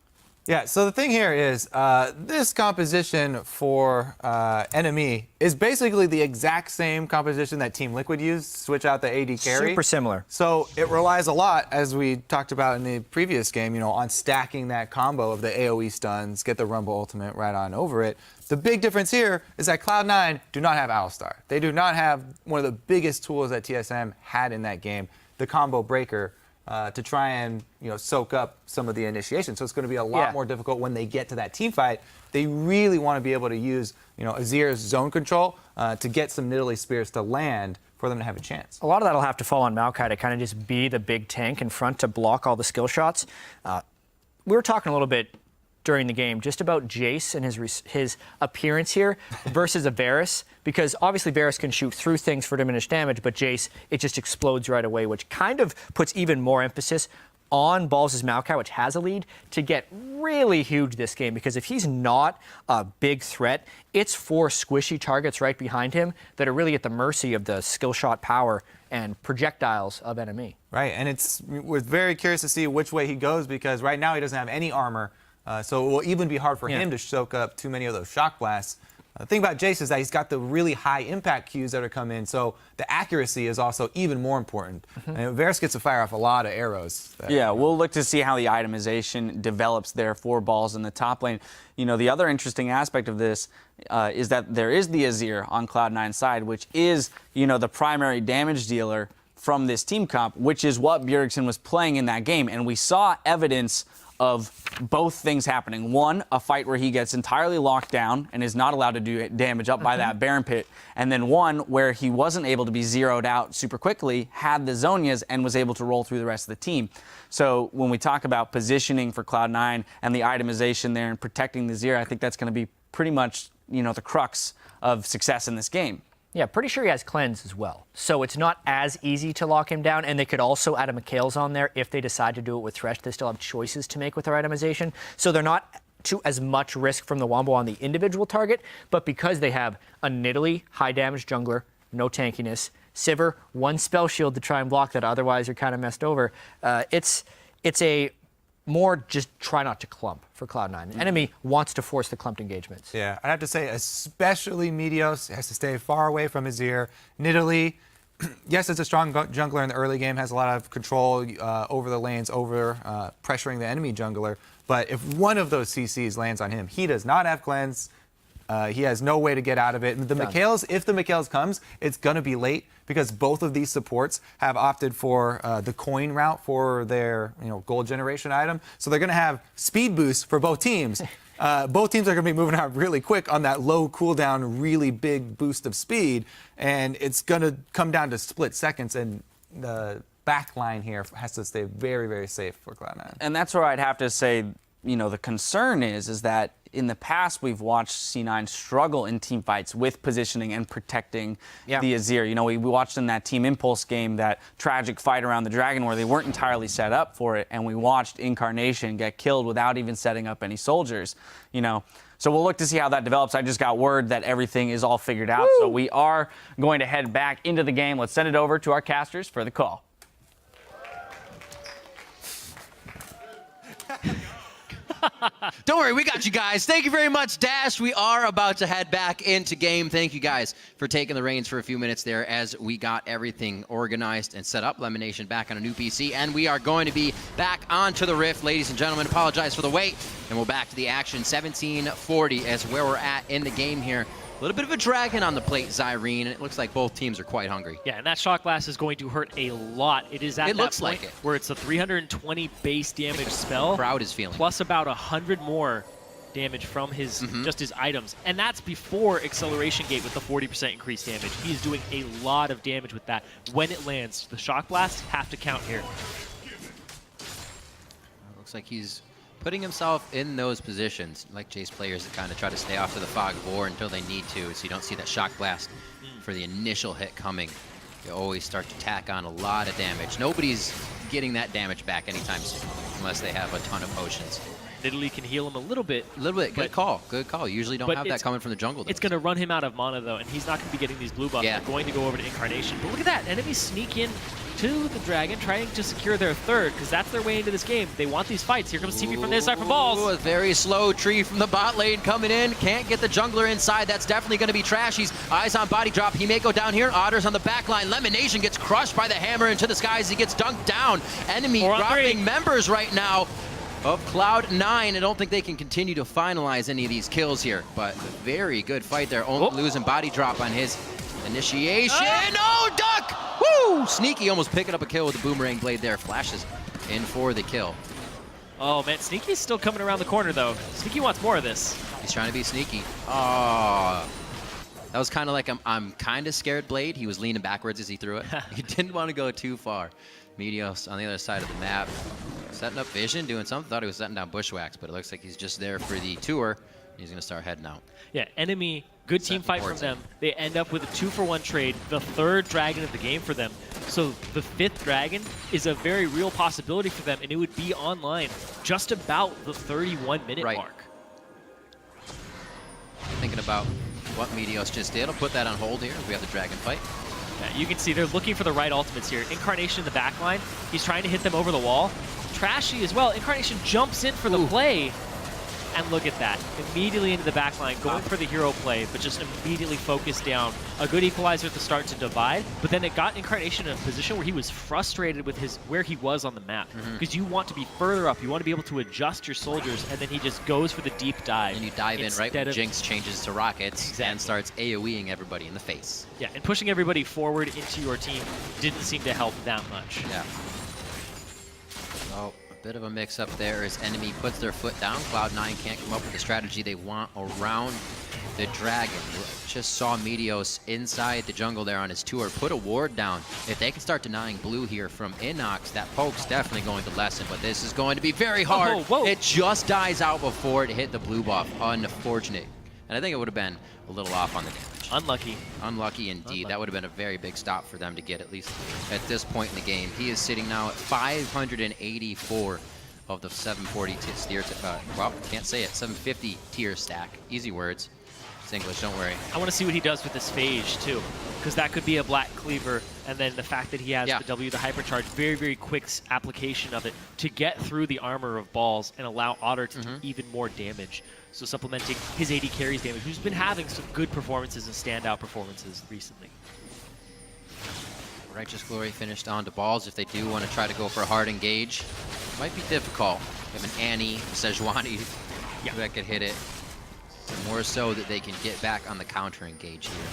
Yeah, so the thing here is this composition for NME is basically the exact same composition that Team Liquid used, switch out the AD carry. Super similar. So it relies a lot, as we talked about in the previous game, on stacking that combo of the AoE stuns, get the Rumble ultimate right on over it. The big difference here is that Cloud9 do not have Alistar. They do not have one of the biggest tools that TSM had in that game, the combo breaker, to try and soak up some of the initiation. So it's going to be a lot more difficult when they get to that team fight. They really want to be able to use Azir's zone control to get some Nidalee spears to land for them to have a chance. A lot of that will have to fall on Maokai to kind of just be the big tank in front to block all the skill shots. We were talking a little bit during the game just about Jace and his appearance here versus a Varus, because obviously Varus can shoot through things for diminished damage, but Jace, it just explodes right away, which kind of puts even more emphasis on Balls' Maokai, which has a lead, to get really huge this game, because if he's not a big threat, it's 4 squishy targets right behind him that are really at the mercy of the skill shot power and projectiles of NME. Right, and we're very curious to see which way he goes, because right now he doesn't have any armor. So it will even be hard for him to soak up too many of those shock blasts. The thing about Jace is that he's got the really high impact cues that are coming in, so the accuracy is also even more important. And Varus gets to fire off a lot of arrows. Yeah, we'll look to see how the itemization develops there for Balls in the top lane. The other interesting aspect of this is that there is the Azir on Cloud9's side, which is, the primary damage dealer from this team comp, which is what Bjergsen was playing in that game. And we saw evidence of both things happening. One, a fight where he gets entirely locked down and is not allowed to do damage up by that Baron Pit. And then one where he wasn't able to be zeroed out super quickly, had the Zhonya's, and was able to roll through the rest of the team. So when we talk about positioning for Cloud9 and the itemization there and protecting the Zero, I think that's going to be pretty much, the crux of success in this game. Yeah, pretty sure he has cleanse as well. So it's not as easy to lock him down, and they could also add a McHale's on there if they decide to do it with Thresh. They still have choices to make with their itemization. So they're not to as much risk from the Wombo on the individual target, but because they have a Nidalee, high damage jungler, no tankiness, Sivir, 1 spell shield to try and block that, otherwise you're kind of messed over. It's a more just try not to clump for Cloud9. The enemy wants to force the clumped engagements. Yeah, I'd have to say especially Meteos has to stay far away from Azir. Nidalee, yes, it's a strong jungler in the early game, has a lot of control over the lanes, over pressuring the enemy jungler. But if one of those CCs lands on him, he does not have cleanse. He has no way to get out of it. And the Meteos, if the Meteos comes, it's going to be late because both of these supports have opted for the coin route for their gold generation item. So they're going to have speed boosts for both teams. Both teams are going to be moving out really quick on that low cooldown, really big boost of speed. And it's going to come down to split seconds. And the back line here has to stay very, very safe for Cloud9. And that's where I'd have to say, the concern is that in the past we've watched C9 struggle in team fights with positioning and protecting the Azir. We watched in that Team Impulse game that tragic fight around the Dragon where they weren't entirely set up for it, and we watched Incarnation get killed without even setting up any soldiers. So we'll look to see how that develops. I just got word that everything is all figured out. So we are going to head back into the game. Let's send it over to our casters for the call. Don't worry, we got you guys. Thank you very much, Dash. We are about to head back into game. Thank you guys for taking the reins for a few minutes there as we got everything organized and set up. LemonNation back on a new PC, and we are going to be back onto the Rift. Ladies and gentlemen, apologize for the wait, and we're back to the action. 17:40 as where we're at in the game here. A little bit of a dragon on the plate, Zyrene, and it looks like both teams are quite hungry. Yeah, and that Shock Blast is going to hurt a lot. It is at that looks point like it. where it's a 320 base damage spell. Crowd is feeling. Plus about 100 more damage from his just his items. And that's before Acceleration Gate with the 40% increased damage. He's doing a lot of damage with that when it lands. The Shock Blasts have to count here. Looks like he's putting himself in those positions, like Jace players that kind of try to stay off to the fog of war until they need to, so you don't see that shock blast for the initial hit coming. You always start to tack on a lot of damage. Nobody's getting that damage back anytime soon, unless they have a ton of potions. Nidalee can heal him a little bit. A little bit. Good call. Good call. You usually don't have that coming from the jungle. It's going to run him out of mana, though, and he's not going to be getting these blue buffs. Yeah. They're going to go over to Incarnation. But look at that. Enemies sneak in to the Dragon, trying to secure their third, because that's their way into this game. They want these fights. Here comes TP from this side for balls. A very slow tree from the bot lane coming in. Can't get the jungler inside. That's definitely going to be Trashy's. Eyes on Bodydrop. He may go down here. Otter's on the back line. LemonNation gets crushed by the hammer into the skies. He gets dunked down. Enemy dropping members right now of Cloud9. I don't think they can continue to finalize any of these kills here, but very good fight there. Only losing Bodydrop on his initiation. Oh, duck! Woo! Sneaky almost picking up a kill with the boomerang blade there. Flashes in for the kill. Oh, man. Sneaky's still coming around the corner, though. Sneaky wants more of this. He's trying to be sneaky. Oh. That was kind of like I'm kind of scared blade. He was leaning backwards as he threw it. He didn't want to go too far. Meteos on the other side of the map. Setting up vision, doing something. Thought he was setting down bushwhacks, but it looks like he's just there for the tour. He's going to start heading out. Yeah, NME, good team fight from them. They end up with a 2-for-1 trade, the third dragon of the game for them. So the fifth dragon is a very real possibility for them, and it would be online just about the 31-minute mark. Thinking about what Meteos just did. I'll put that on hold here. We have the dragon fight. Yeah, you can see they're looking for the right ultimates here. Incarnation in the back line. He's trying to hit them over the wall. Trashy as well. Incarnation jumps in for the play. And look at that. Immediately into the back line, going for the hero play, but just immediately focused down. A good equalizer at the start to divide, but then it got Incarnation in a position where he was frustrated with where he was on the map. Because you want to be further up, you want to be able to adjust your soldiers, and then he just goes for the deep dive. And you dive in right when Jinx changes to rockets and starts AoEing everybody in the face. Yeah, and pushing everybody forward into your team didn't seem to help that much. Yeah. So, a bit of a mix-up there as NME puts their foot down. Cloud9 can't come up with the strategy they want around the dragon. Just saw Meteos inside the jungle there on his tour put a ward down. If they can start denying blue here from InnoX, that poke's definitely going to lessen, but this is going to be very hard. It just dies out before it hit the blue buff. Unfortunate. And I think it would have been a little off on the damage. Unlucky. Unlucky indeed. That would have been a very big stop for them to get, at least at this point in the game. He is sitting now at 584 of the 740 tier, well, can't say it, 750 tier stack. Easy words. It's English, don't worry. I want to see what he does with this phage, too, because that could be a Black Cleaver, and then the fact that he has the W, the hypercharge, very, very quick application of it to get through the armor of balls and allow Otter to do even more damage. So supplementing his AD carries damage, who's been having some good performances and standout performances recently. Righteous Glory finished onto balls. If they do want to try to go for a hard engage, it might be difficult. You have an Annie, Sejuani that could hit it. more so that they can get back on the counter engage here.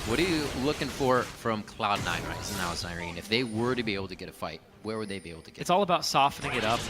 What are you looking for from Cloud9 right now, Cyrene? If they were to be able to get a fight, where would they be able to get It's all about softening it up,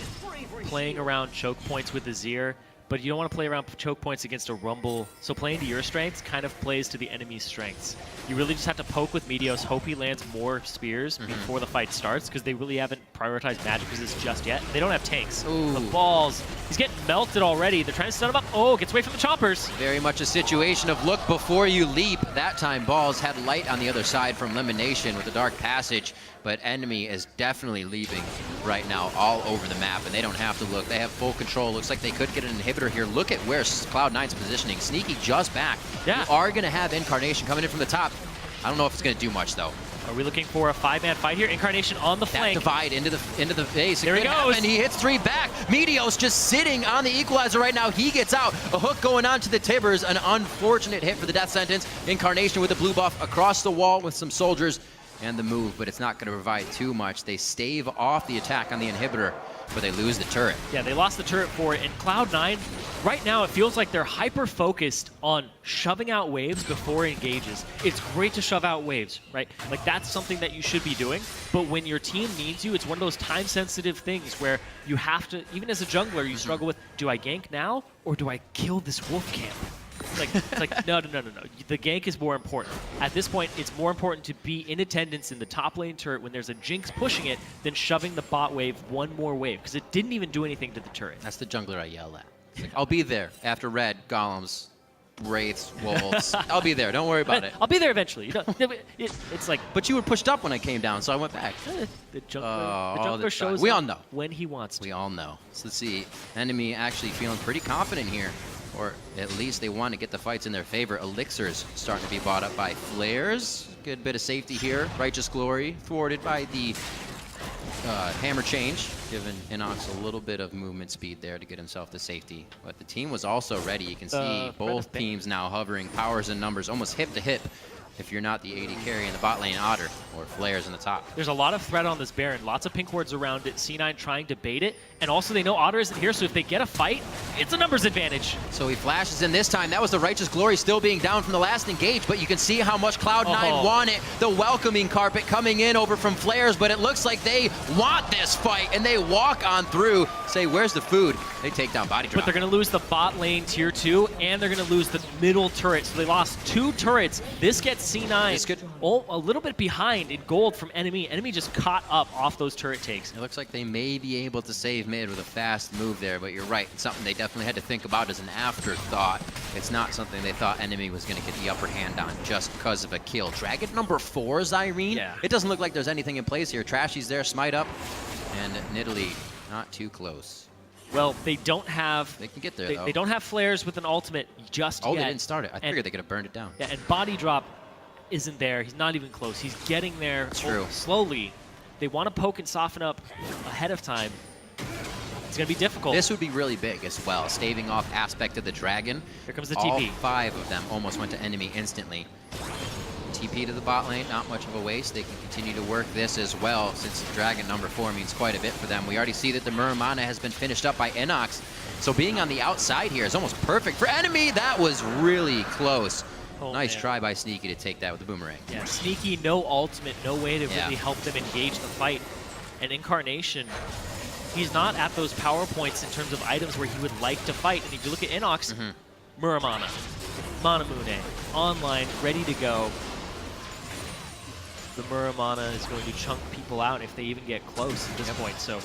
playing around choke points with Azir, but you don't want to play around choke points against a Rumble. So playing to your strengths kind of plays to the enemy's strengths. You really just have to poke with Meteos, hope he lands more spears before the fight starts, because they really haven't prioritized magic resist just yet. They don't have tanks. Ooh. The balls. He's getting melted already. They're trying to stun him up. Oh, gets away from the choppers. Very much a situation of look before you leap. That time Balls had light on the other side from LemonNation with the Dark Passage, but enemy is definitely leaping right now all over the map, and they don't have to look. They have full control. Looks like they could get an inhibitor here. Look at where Cloud9's positioning. Sneaky just back. Yeah. You are going to have Incarnation coming in from the top. I don't know if it's going to do much, though. Are we looking for a 5-man fight here? Incarnation on the That flank. divide into the base. There he goes. And he hits 3 back. Meteos just sitting on the equalizer right now. He gets out. A hook going on to the Tibbers. An unfortunate hit for the death sentence. Incarnation with the blue buff across the wall with some soldiers and the move, but it's not going to provide too much. They stave off the attack on the inhibitor, but they lose the turret. Yeah, they lost the turret for it. And Cloud9, right now, it feels like they're hyper-focused on shoving out waves before it engages. It's great to shove out waves, right? Like, that's something that you should be doing. But when your team needs you, it's one of those time-sensitive things where you have to, even as a jungler, you struggle with, do I gank now, or do I kill this wolf camp? It's like no. The gank is more important. At this point, it's more important to be in attendance in the top lane turret when there's a Jinx pushing it than shoving the bot wave one more wave, because it didn't even do anything to the turret. That's the jungler I yell at. It's like, I'll be there after red, golems, wraiths, wolves. I'll be there. Don't worry about it. I'll be there eventually. You know, it's like, But you were pushed up when I came down, so I went back. the Oh, jungler shows we all up know. when he wants to. We all know. So let's see. Enemy actually feeling pretty confident here. Or at least they want to get the fights in their favor. Elixir's starting to be bought up by Flaresz. Good bit of safety here. Righteous Glory thwarted by the hammer change, giving InnoX a little bit of movement speed there to get himself to safety. But the team was also ready. You can see both teams now hovering powers and numbers almost hip to hip. If you're not the AD carry in the bot lane, Otter, or Flaresz in the top. There's a lot of threat on this Baron. Lots of pink wards around it. C9 trying to bait it. And also they know Otter isn't here, so if they get a fight, it's a numbers advantage. So he flashes in this time. That was the Righteous Glory still being down from the last engage, but you can see how much Cloud9 want it. The welcoming carpet coming in over from Flaresz, but it looks like they want this fight, and they walk on through. Say, where's the food? They take down Bodydrop. But they're going to lose the bot lane tier 2, and they're going to lose the middle turret. So they lost 2 turrets. This gets C9 a little bit behind in gold from NME. NME just caught up off those turret takes. It looks like they may be able to save mid with a fast move there, but you're right. It's something they definitely had to think about as an afterthought. It's not something they thought enemy was going to get the upper hand on just because of a kill. Dragon number 4, Zyrene. Yeah. It doesn't look like there's anything in place here. Trashy's there, smite up, and Nidalee not too close. Well, they don't have... They can get there, though. They don't have Flaresz with an ultimate just yet. Oh, they didn't start it. I figured they could have burned it down. Yeah, and Bodydrop isn't there. He's not even close. He's getting there slowly. They want to poke and soften up ahead of time. It's going to be difficult. This would be really big as well, staving off aspect of the dragon. Here comes the All TP. 5 of them almost went to enemy instantly. TP to the bot lane, not much of a waste. They can continue to work this as well, since dragon number 4 means quite a bit for them. We already see that the Muramana has been finished up by InnoX, so being on the outside here is almost perfect for enemy. That was really close. Nice try by Sneaky to take that with the boomerang. Yeah, Sneaky, no ultimate, no way to really help them engage the fight. And Incarnation, he's not at those power points in terms of items where he would like to fight. And if you look at InnoX, Muramana, Manamune, online, ready to go. The Muramana is going to chunk people out if they even get close at this point. So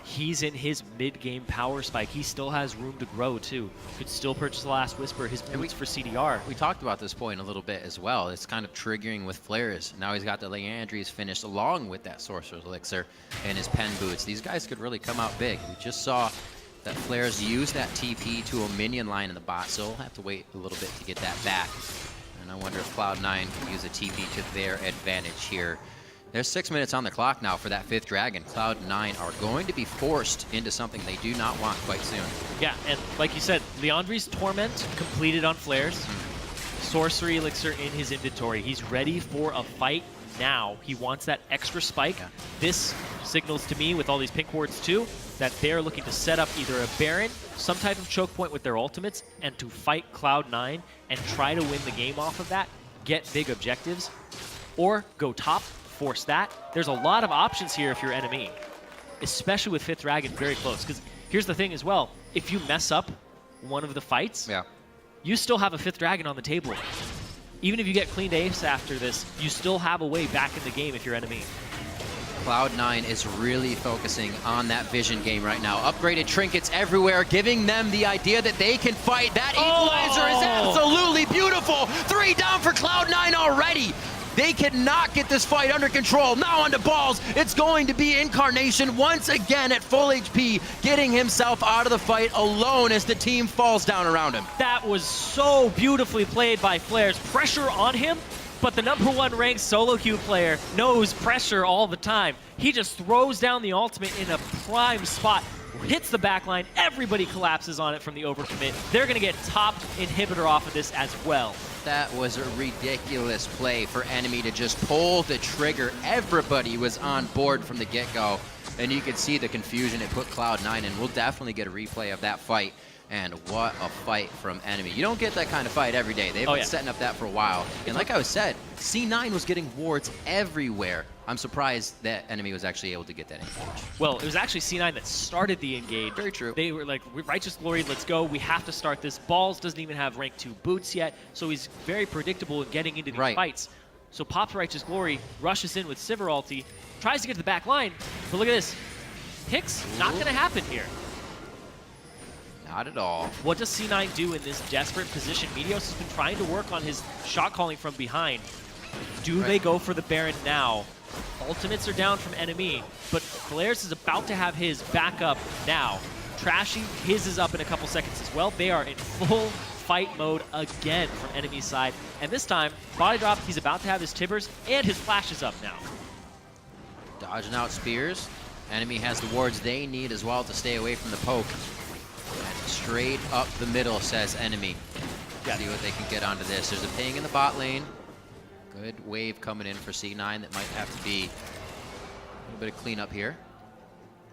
he's in his mid-game power spike. He still has room to grow, too. Could still purchase the Last Whisper, his boots for CDR. We talked about this point a little bit as well. It's kind of triggering with Flaresz. Now he's got the Leandries finished along with that Sorcerer's Elixir and his pen boots. These guys could really come out big. We just saw that Flaresz use that TP to a minion line in the bot, so we'll have to wait a little bit to get that back. And I wonder if Cloud9 can use a TP to their advantage here. There's 6 minutes on the clock now for that 5th dragon. Cloud9 are going to be forced into something they do not want quite soon. Yeah, and like you said, Leandri's Torment completed on Flaresz. Sorcery Elixir in his inventory. He's ready for a fight now. He wants that extra spike. This signals to me, with all these pink wards too, that they're looking to set up either a Baron, some type of choke point with their ultimates, and to fight Cloud9 and try to win the game off of that, get big objectives, or go top, force that. There's a lot of options here if you're NME, especially with 5th Dragon very close. Because here's the thing as well, if you mess up one of the fights, you still have a 5th Dragon on the table. Even if you get cleaned ace after this, you still have a way back in the game if you're NME. Cloud9 is really focusing on that vision game right now. Upgraded trinkets everywhere, giving them the idea that they can fight. That equalizer is absolutely beautiful. 3 down for Cloud9 already. They cannot get this fight under control. Now onto balls. It's going to be Incarnation once again at full HP, getting himself out of the fight alone as the team falls down around him. That was so beautifully played by Flaresz. Pressure on him, but the #1 ranked solo queue player knows pressure all the time. He just throws down the ultimate in a prime spot, hits the backline, everybody collapses on it from the overcommit. They're gonna get top inhibitor off of this as well. That was a ridiculous play for NME to just pull the trigger. Everybody was on board from the get-go, and you could see the confusion it put Cloud9 in. We'll definitely get a replay of that fight, and what a fight from NME. You don't get that kind of fight every day. They've been setting up that for a while. And like I said, C9 was getting wards everywhere. I'm surprised that NME was actually able to get that engage. Well, it was actually C9 that started the engage. Very true. They were like, Righteous Glory, let's go. We have to start this. Balls doesn't even have rank 2 boots yet, so he's very predictable in getting into these fights. So pops Righteous Glory, rushes in with Sivir ulti, tries to get to the back line, but look at this. Picks, not going to happen here. Not at all. What does C9 do in this desperate position? Meteos has been trying to work on his shot calling from behind. Do they go for the Baron now? Ultimates are down from NME, but Flaresz is about to have his back up now. Trashy, his is up in a couple seconds as well. They are in full fight mode again from NME's side. And this time, Bodydrop, he's about to have his Tibbers, and his Flash is up now. Dodging out spears. NME has the wards they need as well to stay away from the poke. And straight up the middle, says NME. See what they can get onto this. There's a ping in the bot lane. Good wave coming in for C9 that might have to be a little bit of cleanup here.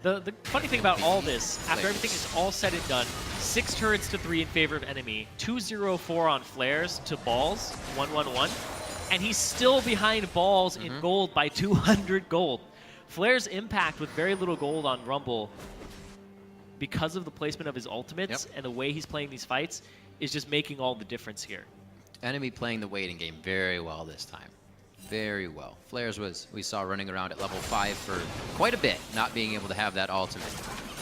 The funny thing about all this, after everything is all said and done, 6 turrets to 3 in favor of NME, 2-0-4 on Flaresz to Balls, 1-1-1, and he's still behind Balls in gold by 200 gold. Flaresz's impact with very little gold on Rumble, because of the placement of his ultimates and the way he's playing these fights, is just making all the difference here. NME playing the waiting game very well this time. Very well. Flaresz we saw running around at level 5 for quite a bit, not being able to have that ultimate.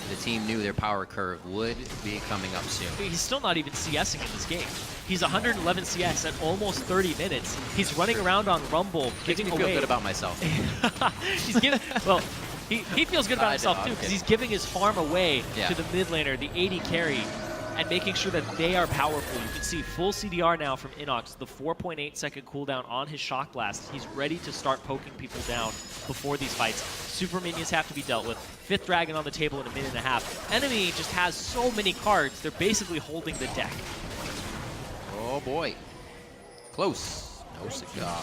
The team knew their power curve would be coming up soon. He's still not even CSing in this game. He's 111 CS at almost 30 minutes. He's running around on Rumble, Makes me feel good about myself. He's giving, well, he feels good about himself too, because he's giving his farm away to the mid laner, the 80 carry, and making sure that they are powerful. You can see full CDR now from InnoX, the 4.8 second cooldown on his Shock Blast. He's ready to start poking people down before these fights. Super minions have to be dealt with. 5th Dragon on the table in a minute and a half. NME just has so many cards, they're basically holding the deck. Oh boy. Close. No cigar.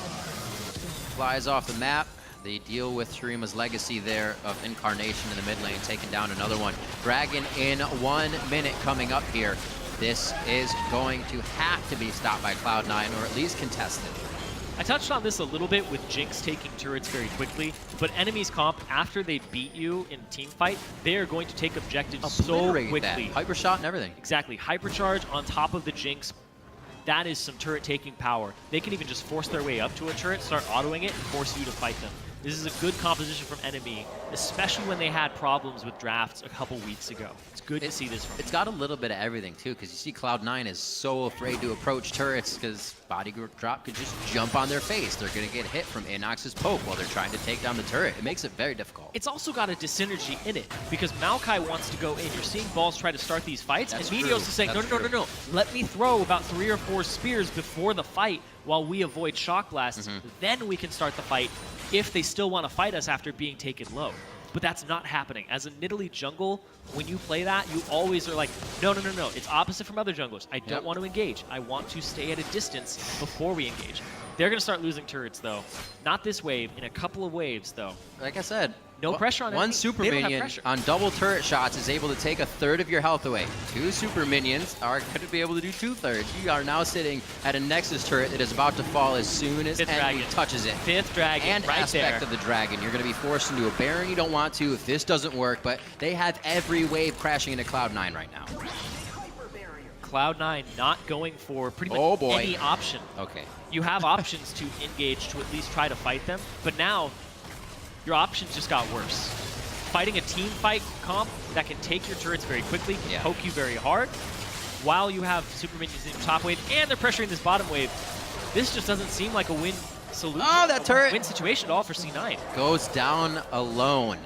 Flies off the map. They deal with Shurima's legacy there of Incarnation in the mid lane, taking down another one. Dragon in 1 minute coming up here. This is going to have to be stopped by Cloud9, or at least contested. I touched on this a little bit with Jinx taking turrets very quickly, but NME's comp, after they beat you in team fight, they are going to take objectives so quickly. That. Hyper shot and everything. Exactly. Hypercharge on top of the Jinx. That is some turret taking power. They can even just force their way up to a turret, start autoing it, and force you to fight them. This is a good composition from NME, especially when they had problems with drafts a couple weeks ago. It's good to see this from It's got a little bit of everything, too, because you see Cloud9 is so afraid to approach turrets because Bodydrop could just jump on their face. They're going to get hit from InnoX's poke while they're trying to take down the turret. It makes it very difficult. It's also got a dyssynergy in it, because Maokai wants to go in. You're seeing Balls try to start these fights, and Meteos is saying, no. Let me throw about 3 or 4 spears before the fight while we avoid Shock Blasts. Then we can start the fight if they still want to fight us after being taken low. but that's not happening. As a Nidalee jungle, when you play that, you always are like, no, no, no, no. It's opposite from other junglers. I don't want to engage. I want to stay at a distance before we engage. They're going to start losing turrets, though. Not this wave, in a couple of waves, though. Like I said, no pressure on one super minion on double turret shots is able to take 1/3 of your health away. 2 super minions are going to be able to do 2/3. You are now sitting at a Nexus turret that is about to fall as soon as enemy touches it. 5th dragon, and right aspect there. of the dragon. You're going to be forced into a Baron you don't want to if this doesn't work, but they have every wave crashing into Cloud9 right now. Cloud9 not going for pretty much any option. Okay. You have options to engage to at least try to fight them, but now your options just got worse. Fighting a team fight comp that can take your turrets very quickly, can poke you very hard, while you have super minions in your top wave and they're pressuring this bottom wave. This just doesn't seem like a win solution. Oh, that turret win situation at all for C9. Goes down alone.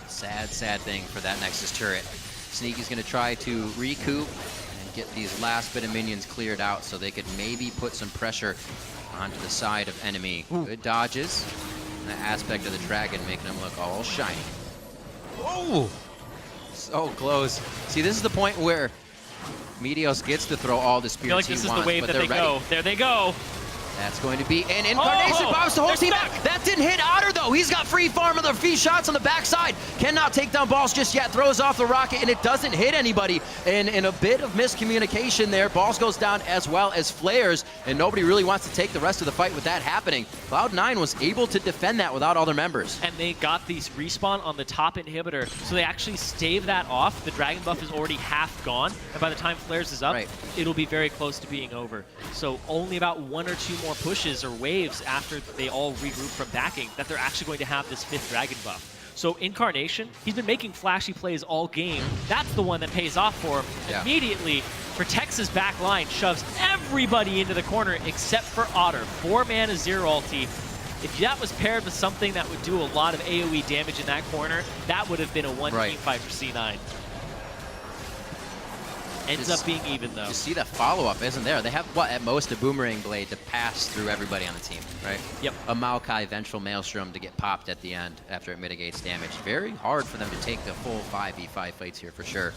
Sad, sad thing for that Nexus turret. Sneaky's going to try to recoup and get these last bit of minions cleared out so they could maybe put some pressure onto the side of enemy. Good dodges. And the aspect of the dragon making them look all shiny. Oh! So close. See, this is the point where Meteos gets to throw all the spirits I feel like this he is wants, the wave but that they're they ready. go. There they go. That's going to be an incarnation. Bombs the whole team back. That didn't hit Otter, though. He's got free farm of the free shots on the backside. Cannot take down balls just yet. Throws off the rocket, and it doesn't hit anybody. And in a bit of miscommunication there, balls goes down as well as flares, and nobody really wants to take the rest of the fight with that happening. Cloud9 was able to defend that without all their members. And they got these respawn on the top inhibitor, so they actually stave that off. The dragon buff is already half gone, and by the time flares is up, it'll be very close to being over. So only about 1 or 2 more pushes or waves after they all regroup from backing that they're actually going to have this 5th dragon buff. So Incarnation, he's been making flashy plays all game. That's the one that pays off for him. Immediately protects his back line, shoves everybody into the corner except for Otter. 4-mana 0 ulti. If that was paired with something that would do a lot of AoE damage in that corner, that would have been a one-team fight for C9. Ends up being even, though. You see that follow-up isn't there. They have, what, at most a Boomerang Blade to pass through everybody on the team, right? Yep. A Maokai Vengeful Maelstrom to get popped at the end after it mitigates damage. Very hard for them to take the full 5v5 fights here for sure.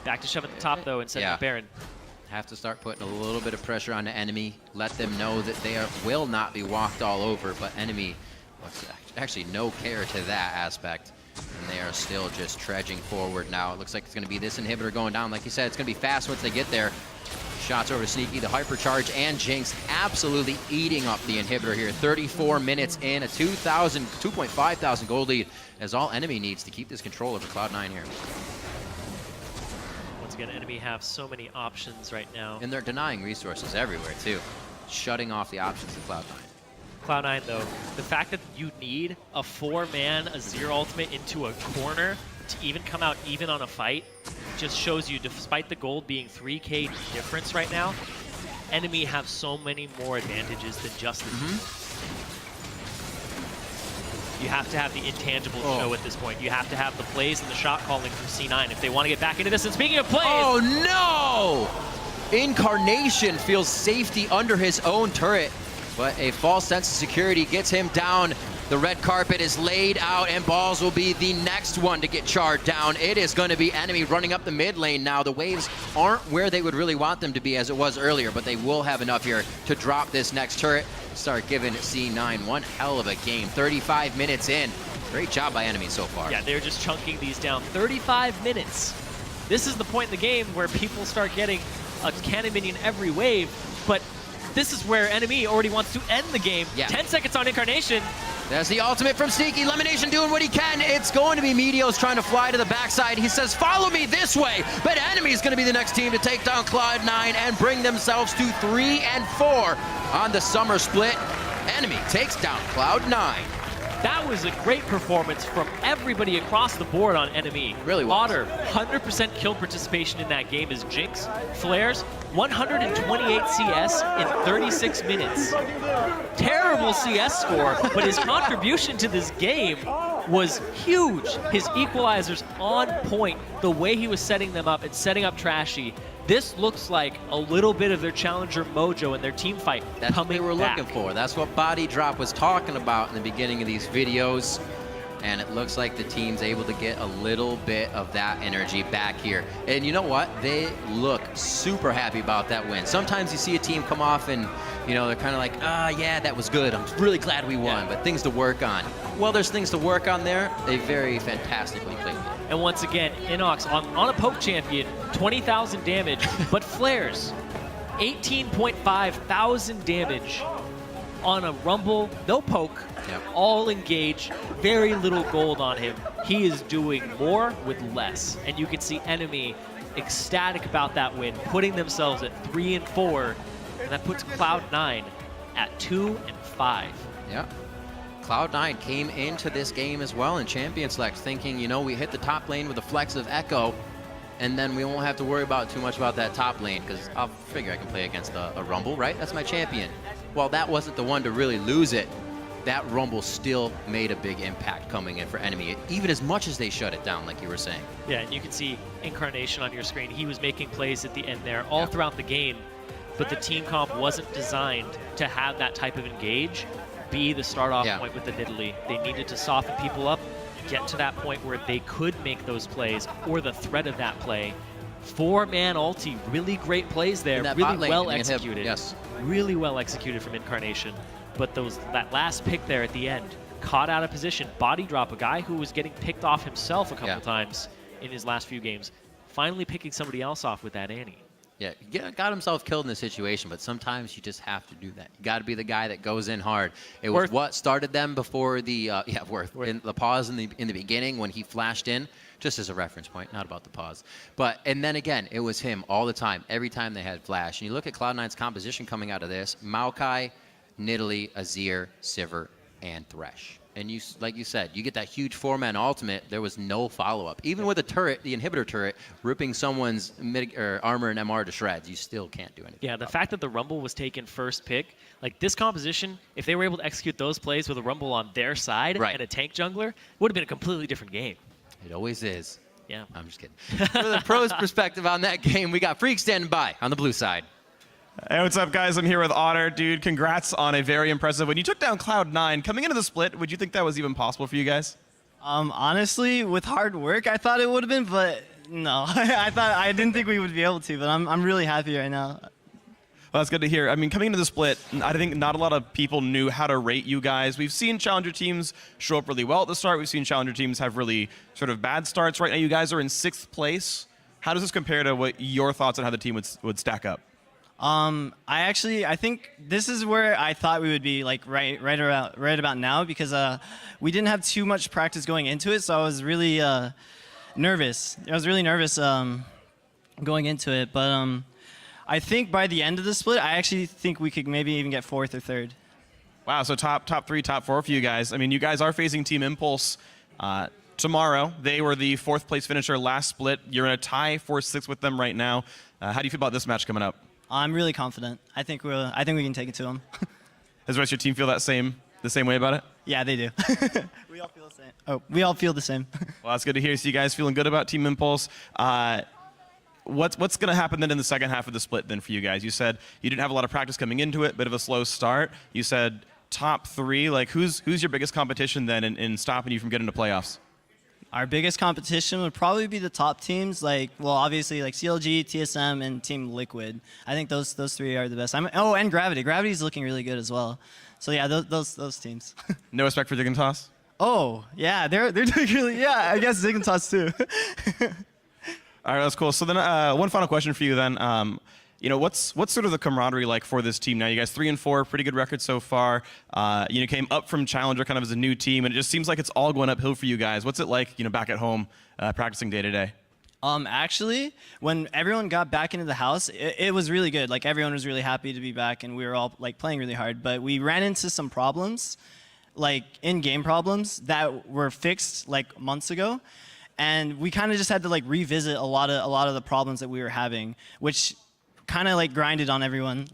Back to shoving the top, though, and setting up Baron. Have to start putting a little bit of pressure on the enemy. Let them know that they will not be walked all over, but enemy actually no care to that aspect. And they are still just trudging forward now. It looks like it's going to be this inhibitor going down. Like you said, it's going to be fast once they get there. Shots over to Sneaky, the Hypercharge, and Jinx absolutely eating up the inhibitor here. 34 minutes in, a 2.5 thousand gold lead, as all enemy needs to keep this control over Cloud9 here. Once again, enemy have so many options right now. And they're denying resources everywhere, too. Shutting off the options to Cloud9. Cloud9, though, the fact that you need a 4-man, a 0 ultimate into a corner to even come out even on a fight just shows you, despite the gold being 3k difference right now, enemy have so many more advantages than just the You have to have the intangible show at this point. You have to have the plays and the shot calling from C9 if they want to get back into this. And speaking of plays... Oh, no! Incarnation feels safety under his own turret. But a false sense of security gets him down. The red carpet is laid out, and balls will be the next one to get charred down. It is going to be enemy running up the mid lane now. The waves aren't where they would really want them to be as it was earlier, but they will have enough here to drop this next turret. Start giving C9 one hell of a game. 35 minutes in. Great job by enemy so far. Yeah, they're just chunking these down. 35 minutes. This is the point in the game where people start getting a cannon minion every wave, but this is where enemy already wants to end the game. 10 seconds on Incarnation. There's the ultimate from Sneaky. LemonNation doing what he can. It's going to be Meteos trying to fly to the backside. He says, follow me this way. But enemy is going to be the next team to take down Cloud9 and bring themselves to 3 and 4 on the summer split. Enemy takes down Cloud9. That was a great performance from everybody across the board on NME. Really was. Otter, 100% kill participation in that game is Jinx. Flaresz, 128 CS in 36 minutes. Terrible CS score, but his contribution to this game was huge. His equalizers on point, the way he was setting them up and setting up Trashy. This looks like a little bit of their challenger mojo in their team fight. That's what they were back. looking for. That's what Bodydrop was talking about in the beginning of these videos. and it looks like the team's able to get a little bit of that energy back here. And you know what? They look super happy about that win. Sometimes you see a team come off and, you know, they're kind of like, yeah, that was good. I'm really glad we won, but things to work on. Well, there's things to work on there. They very fantastically played. And once again, InnoX on a poke champion, 20,000 damage, but Flaresz, 18.5 thousand damage on a Rumble, no poke, all engaged, very little gold on him. He is doing more with less. And you can see NME ecstatic about that win, putting themselves at 3 and 4, and that puts Cloud9 at 2 and 5. Yeah. Cloud9 came into this game as well in Champion Select thinking, you know, we hit the top lane with a flex of Echo, and then we won't have to worry about too much about that top lane because I'll figure I can play against a Rumble, right? That's my champion. Well, that wasn't the one to really lose it. That Rumble still made a big impact coming in for NME, even as much as they shut it down, like you were saying. Yeah, and you can see Incarnation on your screen. He was making plays at the end there all throughout the game, but the team comp wasn't designed to have that type of engage be the start-off point with the Nidalee. They needed to soften people up, get to that point where they could make those plays or the threat of that play. 4-man ulti, really great plays there, really well executed. Yes. Really well executed from Incarnation. But that last pick there at the end, caught out of position, Bodydrop, a guy who was getting picked off himself a couple times in his last few games, finally picking somebody else off with that Annie. Yeah, he got himself killed in the situation, but sometimes you just have to do that. You got to be the guy that goes in hard. It was what started them before the Worth. In the pause in the beginning when he flashed in, just as a reference point, not about the pause. And then again, it was him all the time, every time they had flash. And you look at Cloud9's composition coming out of this: Maokai, Nidalee, Azir, Sivir, and Thresh. And you, like you said, you get that huge 4-man ultimate. There was no follow-up. Even with a turret, the inhibitor turret, ripping someone's armor and MR to shreds, you still can't do anything. Yeah, the fact that the Rumble was taken first pick, like this composition, if they were able to execute those plays with a Rumble on their side and a tank jungler, would have been a completely different game. It always is. Yeah. I'm just kidding. For the pros' perspective on that game, we got Freak standing by on the blue side. Hey, what's up, guys? I'm here with Otter. Dude, congrats on a very impressive win. You took down Cloud9. Coming into the split, would you think that was even possible for you guys? Honestly, with hard work, I thought it would have been, but no. I didn't think we would be able to, but I'm really happy right now. Well, that's good to hear. I mean, coming into the split, I think not a lot of people knew how to rate you guys. We've seen challenger teams show up really well at the start. We've seen challenger teams have really sort of bad starts. Right now, you guys are in 6th place. How does this compare to what your thoughts on how the team would stack up? I think this is where I thought we would be, like right about now, because we didn't have too much practice going into it, so I was really nervous. I was really nervous going into it, but I think by the end of the split, I actually think we could maybe even get 4th or 3rd. Wow, so top 3, top 4 for you guys. I mean, you guys are facing Team Impulse tomorrow. They were the 4th place finisher last split. You're in a tie 4-6 with them right now. How do you feel about this match coming up? I'm really confident. I think we can take it to them. Does the rest of your team feel the same way about it? Yeah, they do. We all feel the same. Oh, we all feel the same. Well, that's good to hear. So you guys feeling good about Team Impulse. What's going to happen then in the second half of the split then for you guys? You said you didn't have a lot of practice coming into it, bit of a slow start. You said top 3. Like, who's your biggest competition then in stopping you from getting to playoffs? Our biggest competition would probably be the top teams, obviously CLG, TSM, and Team Liquid. I think those 3 are the best. And Gravity. Gravity's looking really good as well. So yeah, those teams. No respect for Dignitas? Oh yeah, they're doing really. Yeah, I guess Dignitas too. All right, that's cool. So then, one final question for you then. What's sort of the camaraderie like for this team now? You guys 3 and 4, pretty good record so far. Came up from Challenger kind of as a new team, and it just seems like it's all going uphill for you guys. What's it like, back at home, practicing day to day? Actually, when everyone got back into the house, it was really good. Like, everyone was really happy to be back, and we were all playing really hard. But we ran into some problems, in-game problems that were fixed months ago, and we kind of just had to revisit a lot of the problems that we were having, which kind of grinded on everyone.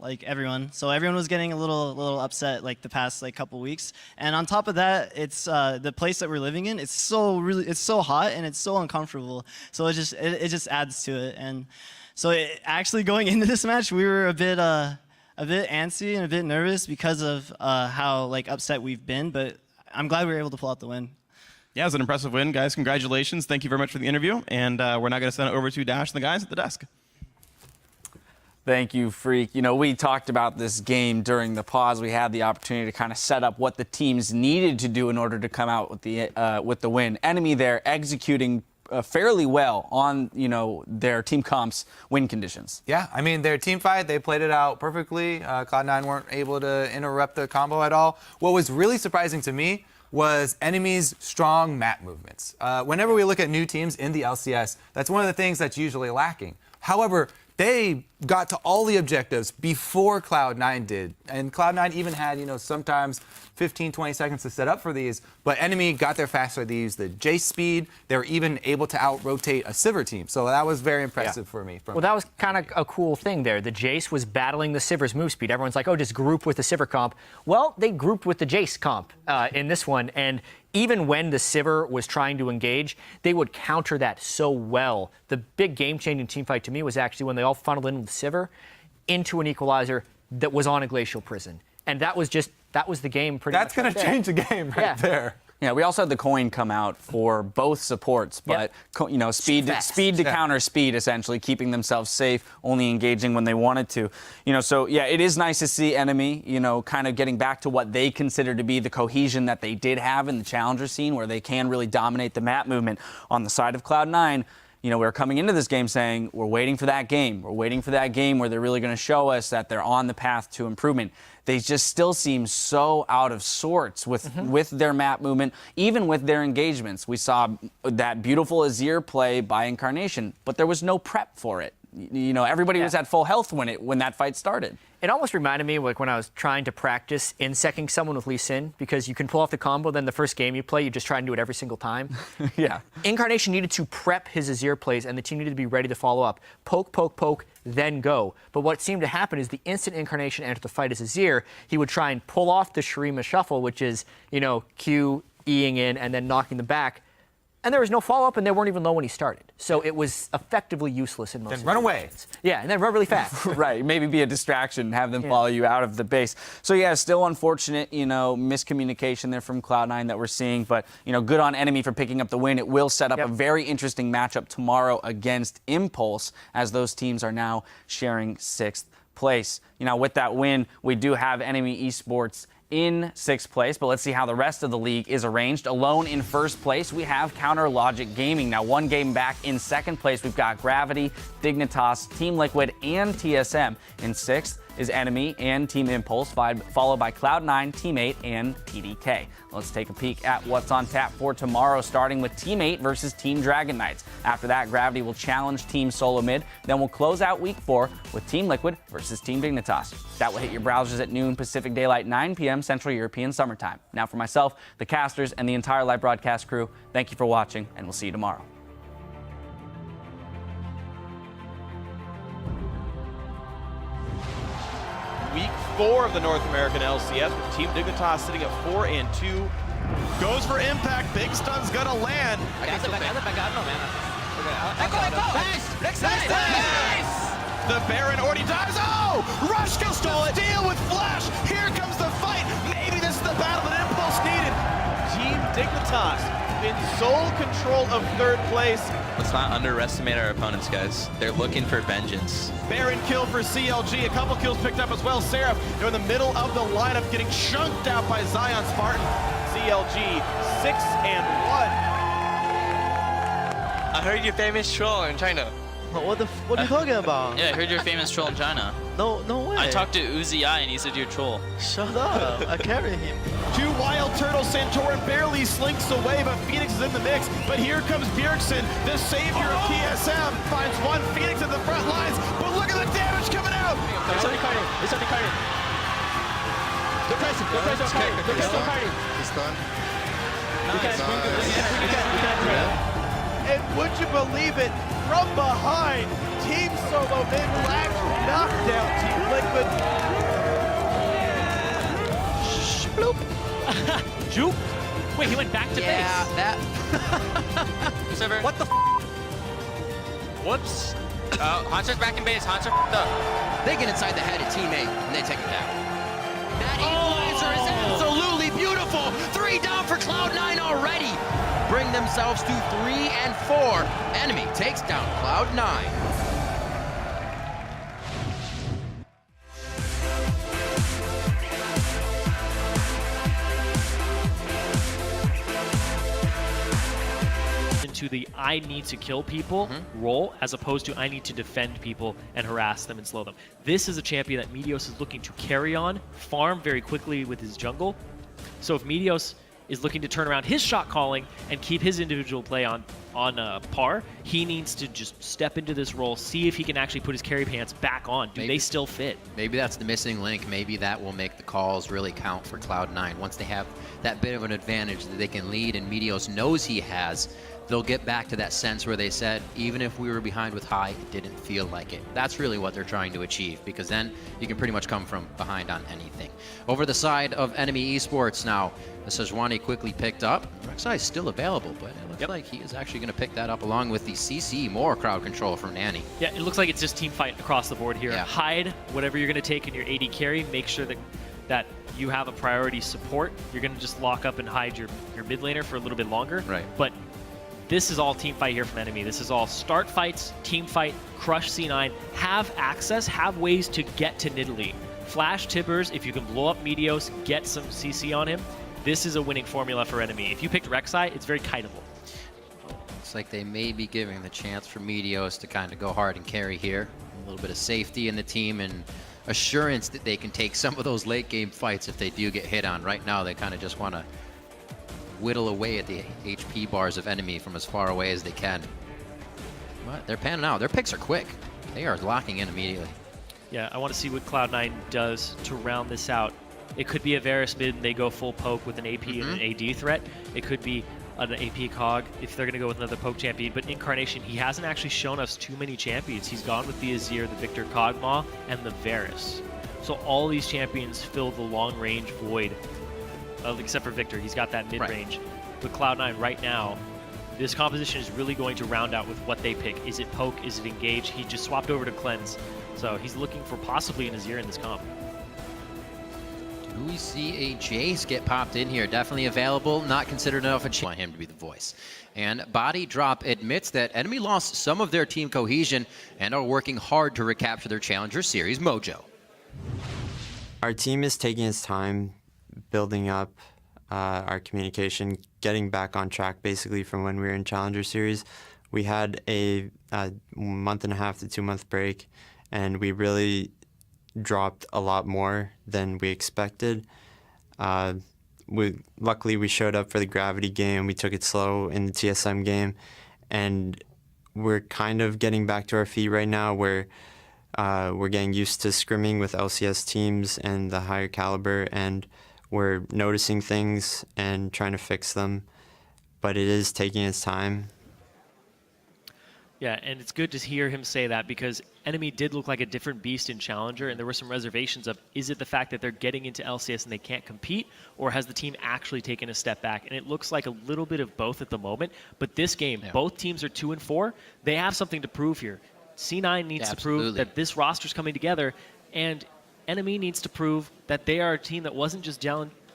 So everyone was getting a little upset the past couple weeks. And on top of that, it's the place that we're living in. It's so hot and it's so uncomfortable. So it just adds to it. And so actually going into this match, we were a bit antsy and a bit nervous because of how upset we've been. But I'm glad we were able to pull out the win. Yeah, it was an impressive win, guys. Congratulations. Thank you very much for the interview. And we're now going to send it over to Dash and the guys at the desk. Thank you, Freak. You know, we talked about this game during the pause. We had the opportunity to kind of set up what the teams needed to do in order to come out with the win. NME there executing fairly well on, you know, their team comp's win conditions. Yeah, I mean, their team fight, they played it out perfectly. Cloud9 weren't able to interrupt the combo at all. What was really surprising to me was NME's strong map movements. Whenever we look at new teams in the LCS, that's one of the things that's usually lacking. However, they got to all the objectives before Cloud9 did. And Cloud9 even had, you know, sometimes 15, 20 seconds to set up for these. But NME got there faster. They used the Jace speed. They were even able to out-rotate a Sivir team. So that was very impressive for me. Well, that was kind of a cool thing there. The Jace was battling the Sivir's move speed. Everyone's like, oh, just group with the Sivir comp. Well, they grouped with the Jace comp in this one. And even when the Sivir was trying to engage, they would counter that so well. The big game-changing team fight to me was actually when they all funneled in with Sivir into an equalizer that was on a glacial prison. And that was the game pretty much. That's going to change the game right there. Yeah, we also had the coin come out for both supports, but you know, speed to counter speed, essentially keeping themselves safe, only engaging when they wanted to. You know, so yeah, it is nice to see NME, you know, kind of getting back to what they consider to be the cohesion that they did have in the challenger scene, where they can really dominate the map movement. On the side of Cloud9, you know, we're coming into this game saying we're waiting for that game. We're waiting for that game where they're really going to show us that they're on the path to improvement. They just still seem so out of sorts with their map movement, even with their engagements. We saw that beautiful Azir play by Incarnation, but there was no prep for it. You know, everybody was at full health when that fight started. It almost reminded me of like when I was trying to practice insecting someone with Lee Sin, because you can pull off the combo, then the first game you play, you just try and do it every single time. Yeah. Incarnation needed to prep his Azir plays, and the team needed to be ready to follow up. Poke, poke, poke, then go. But what seemed to happen is the instant Incarnation entered the fight as Azir, he would try and pull off the Shurima shuffle, which is, you know, Q, Eing in, and then knocking them back. And there was no follow-up, and they weren't even low when he started. So it was effectively useless in most Then run away. Yeah, and then run really fast. Right, maybe be a distraction, have them follow you out of the base. So yeah, still unfortunate, you know, miscommunication there from Cloud9 that we're seeing, but, you know, good on NME for picking up the win. It will set up a very interesting matchup tomorrow against Impulse, as those teams are now sharing 6th place. You know, with that win, we do have NME eSports in 6th place, but let's see how the rest of the league is arranged. Alone in 1st place, we have Counter Logic Gaming. Now, one game back in 2nd place, we've got Gravity, Dignitas, Team Liquid, and TSM. In 6th is NME and Team Impulse, followed by Cloud9, Team 8, and TDK. Let's take a peek at what's on tap for tomorrow, starting with Team 8 versus Team Dragon Knights. After that, Gravity will challenge Team Solo Mid. Then we'll close out Week 4 with Team Liquid versus Team Dignitas. That will hit your browsers at noon Pacific Daylight, 9 p.m. Central European Summertime. Now for myself, the casters, and the entire live broadcast crew, thank you for watching, and we'll see you tomorrow. Week 4 of the North American LCS with Team Dignitas sitting at 4-2. Goes for impact. Big stun's gonna land. Nice! The Baron already dies. Oh! Rushka stole it. Deal with Flash. Here comes the fight. Maybe this is the battle that Impulse needed. Team Dignitas in sole control of 3rd place. Let's not underestimate our opponents, guys. They're looking for vengeance. Baron kill for CLG. A couple kills picked up as well. Seraph, they're in the middle of the lineup, getting chunked out by Zion Spartan. CLG 6-1. I heard you're famous troll in China. What are you talking about? Yeah, I heard you're famous troll in China. No way. I talked to Uzi I and he said you're a troll. Shut up. I carry him. 2 Wild Turtle. Santorin barely slinks away, but Phoenix is in the mix. But here comes Bjergsen, the savior of TSM. Finds one Phoenix at the front lines, but look at the damage coming out. It's only Cardi. It's only Cardi. Good press on Cardi. Good press on Cardi. He's done. And would you believe it? From behind, Team Solo Mid knocked down Team Liquid. Bloop. Juke. Wait, he went back to base. That. What the Whoops. Hunter's back in base. Hunter f***ed up. They get inside the head of Team 8 and they take him down. That equalizer is absolutely beautiful. 3 down for Cloud9 already. bring themselves to 3-4. Enemy takes down Cloud9. Into the I need to kill people role, as opposed to I need to defend people and harass them and slow them. This is a champion that Meteos is looking to carry on, farm very quickly with his jungle. So if Meteos is looking to turn around his shot calling and keep his individual play on par, he needs to just step into this role, see if he can actually put his carry pants back on. Do they still fit? Maybe that's the missing link. Maybe that will make the calls really count for Cloud9. Once they have that bit of an advantage that they can lead, and Meteos knows he has, they'll get back to that sense where they said, even if we were behind with high, it didn't feel like it. That's really what they're trying to achieve, because then you can pretty much come from behind on anything. Over the side of NME eSports now, Sejuani quickly picked up. Rek'Sai is still available, but it looks like he is actually going to pick that up along with the CC, more crowd control from Nanny. Yeah, it looks like it's just team fight across the board here. Yeah. Hide whatever you're going to take in your AD carry. Make sure that you have a priority support. You're going to just lock up and hide your mid laner for a little bit longer. Right. But this is all team fight here from Enemy. This is all start fights, team fight, crush C9, have access, have ways to get to Nidalee. Flash Tibbers, if you can blow up Meteos, get some CC on him. This is a winning formula for Enemy. If you picked Rek'Sai, it's very kiteable. Looks like they may be giving the chance for Meteos to kind of go hard and carry here. A little bit of safety in the team and assurance that they can take some of those late game fights if they do get hit on. Right now, they kind of just want to whittle away at the HP bars of Enemy from as far away as they can. But they're panning out. Their picks are quick. They are locking in immediately. Yeah, I want to see what Cloud9 does to round this out. It could be a Varus mid and they go full poke with an AP and an AD threat. It could be an AP cog if they're going to go with another poke champion. But Incarnation, he hasn't actually shown us too many champions. He's gone with the Azir, the Victor Kog'Maw, and the Varus. So all these champions fill the long range void. Except for Victor, he's got that mid-range. But Cloud9 right now, this composition is really going to round out with what they pick. Is it poke? Is it engage? He just swapped over to cleanse. So he's looking for possibly an Azir in this comp. Do we see a Jace get popped in here? Definitely available, not considered enough. I want him to be the voice. And Bodydrop admits that Enemy lost some of their team cohesion and are working hard to recapture their Challenger Series mojo. Our team is taking its time building up our communication, getting back on track basically from when we were in Challenger Series. We had a 1.5 to 2 month break, and we really dropped a lot more than we expected. Luckily, we showed up for the Gravity game. We took it slow in the TSM game, and we're kind of getting back to our feet right now where we're getting used to scrimming with LCS teams and the higher caliber, and we're noticing things and trying to fix them, but it is taking its time. Yeah, and it's good to hear him say that, because Enemy did look like a different beast in Challenger, and there were some reservations of, is it the fact that they're getting into LCS and they can't compete, or has the team actually taken a step back? And it looks like a little bit of both at the moment, but this game, both teams are 2-4. They have something to prove here. C9 needs to prove that this roster's coming together, and Enemy needs to prove that they are a team that wasn't just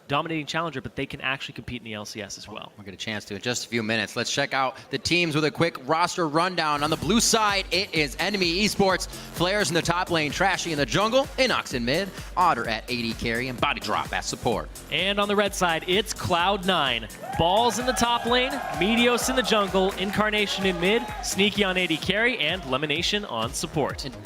dominating Challenger, but they can actually compete in the LCS as well. We'll get a chance to in just a few minutes. Let's check out the teams with a quick roster rundown. On the blue side, it is Enemy eSports. Flaresz in the top lane, Trashy in the jungle, InnoX in mid, Otter at AD carry, and Bodydrop at support. And on the red side, it's Cloud9. Balls in the top lane, Meteos in the jungle, Incarnation in mid, Sneaky on AD carry, and LemonNation on support. And,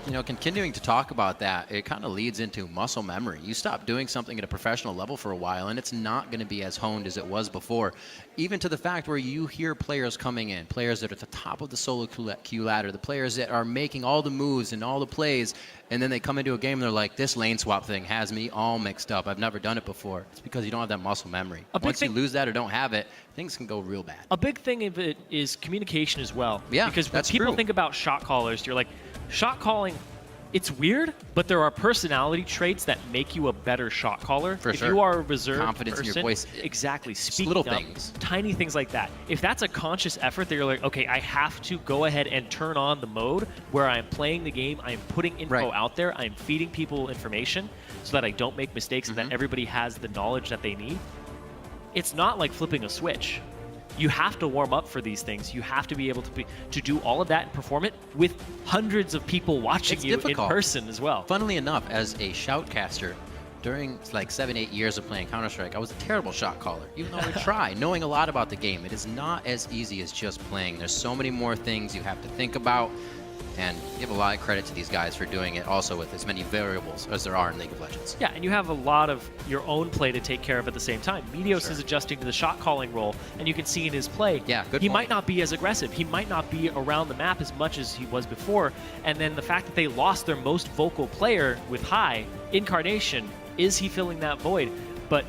you know, continuing to talk about that, it kind of leads into muscle memory. You stop doing something at a professional level for a while, and it's not going to be as honed as it was before. Even to the fact where you hear players coming in, players that are at the top of the solo queue ladder, the players that are making all the moves and all the plays, and then they come into a game and they're like, this lane swap thing has me all mixed up. I've never done it before. It's because you don't have that muscle memory. Once you lose that or don't have it, things can go real bad. A big thing of it is communication as well. Yeah, because when people think about shot callers, you're like, shot calling, it's weird, but there are personality traits that make you a better shot caller. For if you are a reserved confidence person, in your voice. exactly, speaking little up, things, tiny things like that. If that's a conscious effort that you're like, okay, I have to go ahead and turn on the mode where I'm playing the game, I'm putting info out there, I'm feeding people information so that I don't make mistakes and that everybody has the knowledge that they need. It's not like flipping a switch. you have to warm up for these things. You have to be able to do all of that and perform it with hundreds of people watching It's you difficult. in person as well. Funnily enough, as a shoutcaster, during like 7-8 years of playing Counter-Strike, I was a terrible shot caller, even though I try, knowing a lot about the game. It is not as easy as just playing. There's so many more things you have to think about, and give a lot of credit to these guys for doing it also with as many variables as there are in League of Legends. Yeah, and you have a lot of your own play to take care of at the same time. Meteos is adjusting to the shot calling role, and you can see in his play, Yeah, good he point. might not be as aggressive. He might not be around the map as much as he was before. And then the fact that they lost their most vocal player with High, Incarnation, is he filling that void? But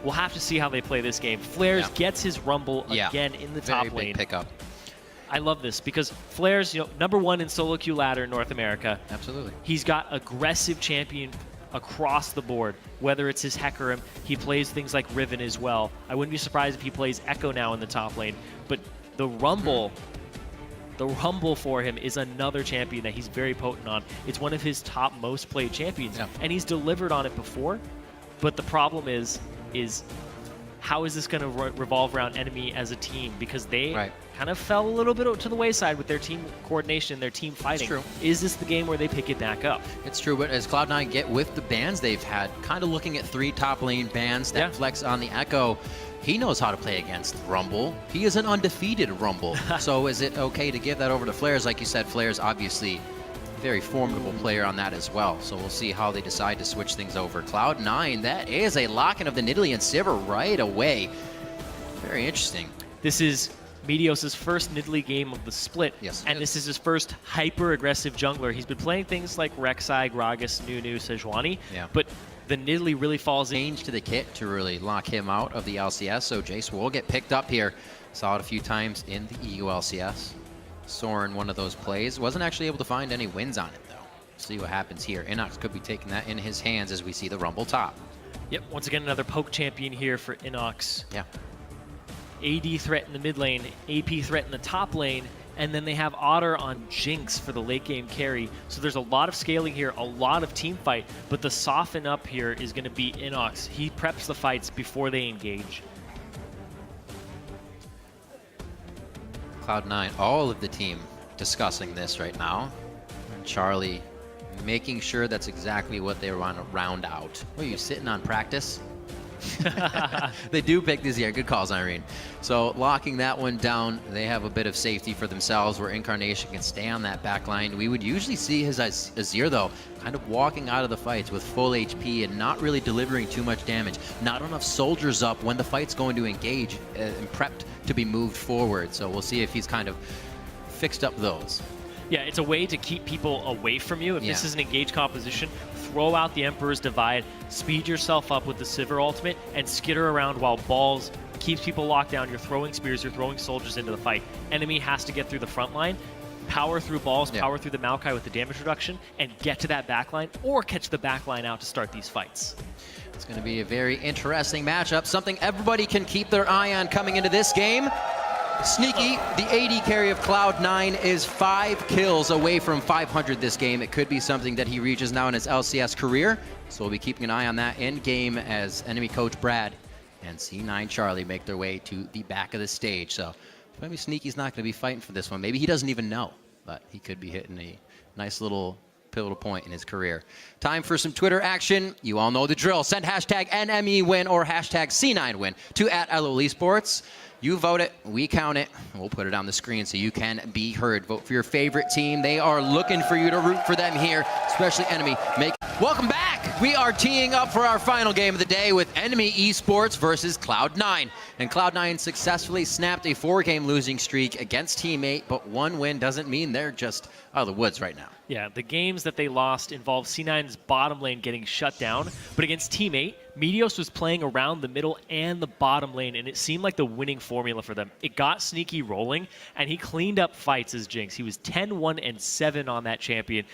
we'll have to see how they play this game. Flaresz gets his Rumble again in the top Very lane. big pickup. I love this because Flaresz, #1 in solo queue ladder in North America. Absolutely. He's got aggressive champion across the board, whether it's his Hecarim, he plays things like Riven as well. I wouldn't be surprised if he plays Echo now in the top lane, but the Rumble for him is another champion that he's very potent on. It's one of his top most played champions, and he's delivered on it before, but the problem is how is this going to revolve around NME as a team? Because they kind of fell a little bit to the wayside with their team coordination, their team fighting. True. Is this the game where they pick it back up? It's true, but as Cloud9 get with the bans they've had, kind of looking at 3 top lane bans that flex on the Echo, he knows how to play against Rumble. He is an undefeated Rumble. So is it okay to give that over to Flaresz? Like you said, Flaresz obviously very formidable player on that as well. So we'll see how they decide to switch things over. Cloud9, that is a lock-in of the Nidalee and Sivir right away. Very interesting. This is Meteos' first Nidalee game of the split, and this is his first hyper-aggressive jungler. He's been playing things like Rek'Sai, Gragas, Nunu, Sejuani, but the Nidalee really falls in. To the kit to really lock him out of the LCS, so Jace will get picked up here. Saw it a few times in the EU LCS. Soren, one of those plays, wasn't actually able to find any wins on it though. See what happens here. InnoX could be taking that in his hands as we see the Rumble top. Yep, once again another poke champion here for InnoX. Yeah. AD threat in the mid lane, AP threat in the top lane, and then they have Otter on Jinx for the late game carry. So there's a lot of scaling here, a lot of team fight, but the soften up here is going to be InnoX. He preps the fights before they engage. Cloud9, all of the team discussing this right now. And Charlie making sure that's exactly what they want to round out. What are you sitting on practice? They do pick this year. Good calls, Irene. So locking that one down, they have a bit of safety for themselves where Incarnation can stay on that back line. We would usually see his Azir, though, kind of walking out of the fights with full HP and not really delivering too much damage. Not enough soldiers up when the fight's going to engage and prepped to be moved forward. So we'll see if he's kind of fixed up those. Yeah, it's a way to keep people away from you. If this is an engaged composition, throw out the Emperor's Divide, speed yourself up with the Sivir ultimate, and skitter around while Balls keeps people locked down. You're throwing spears, you're throwing soldiers into the fight. Enemy has to get through the front line, power through Balls, power through the Maokai with the damage reduction, and get to that back line, or catch the back line out to start these fights. It's going to be a very interesting matchup, something everybody can keep their eye on coming into this game. Sneaky, the AD carry of Cloud9 is 5 kills away from 500 this game. It could be something that he reaches now in his LCS career. So we'll be keeping an eye on that in game as enemy coach Brad and C9 Charlie make their way to the back of the stage. So maybe Sneaky's not going to be fighting for this one. Maybe he doesn't even know, but he could be hitting a nice little pivotal point in his career. Time for some Twitter action. You all know the drill. Send hashtag NME win or hashtag C9 win to @LOL eSports. You vote it, we count it. We'll put it on the screen so you can be heard. Vote for your favorite team. They are looking for you to root for them here, especially Enemy. Welcome back. We are teeing up for our final game of the day with NME eSports versus Cloud9. And Cloud9 successfully snapped a 4-game losing streak against Teammate, but one win doesn't mean they're just out of the woods right now. Yeah, the games that they lost involved C9's bottom lane getting shut down, but against Teammate, Meteos was playing around the middle and the bottom lane, and it seemed like the winning formula for them. It got Sneaky rolling, and he cleaned up fights as Jinx. He was 10-1-7 on that champion,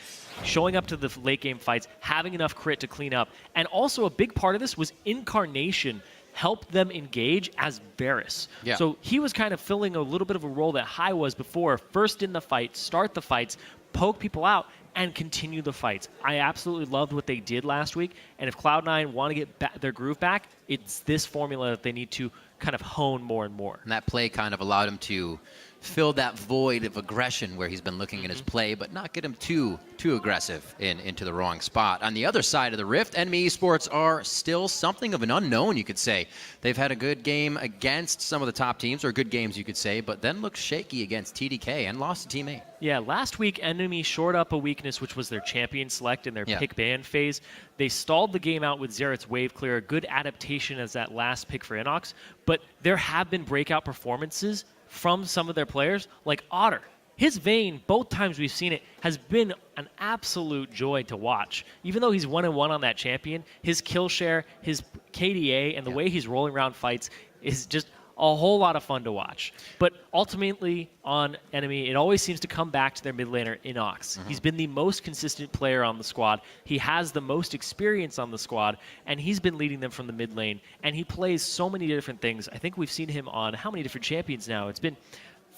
showing up to the late game fights, having enough crit to clean up. And also a big part of this was Incarnation helped them engage as Varus. Yeah. So he was kind of filling a little bit of a role that High was before. First in the fight, start the fights, poke people out, and continue the fights. I absolutely loved what they did last week, and if Cloud9 want to get their groove back, it's this formula that they need to kind of hone more and more. And that play kind of allowed him to fill that void of aggression where he's been looking in his play, but not get him too aggressive into the wrong spot. On the other side of the rift, NME eSports are still something of an unknown, you could say. They've had a good game against some of the top teams, or good games, you could say, but then looked shaky against TDK and lost to Team A. Yeah, last week, NME shored up a weakness, which was their champion select in their pick ban phase. They stalled the game out with Xerath's wave clear, a good adaptation as that last pick for InnoX, but there have been breakout performances from some of their players, like Otter. His Vayne, both times we've seen it, has been an absolute joy to watch. Even though he's 1-1 on that champion, his kill share, his KDA, and the way he's rolling around fights is just a whole lot of fun to watch. But ultimately, on NME, it always seems to come back to their mid laner, InnoX. He's been the most consistent player on the squad. He has the most experience on the squad, and he's been leading them from the mid lane. And he plays so many different things. I think we've seen him on how many different champions now? It's been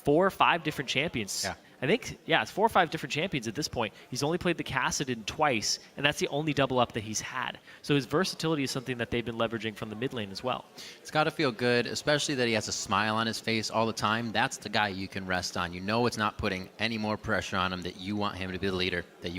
4 or 5 different champions. Yeah. I think, yeah, it's 4 or 5 different champions at this point. He's only played the Kassadin twice, and that's the only double up that he's had. So his versatility is something that they've been leveraging from the mid lane as well. It's got to feel good, especially that he has a smile on his face all the time. That's the guy you can rest on. You know it's not putting any more pressure on him, that you want him to be the leader, that you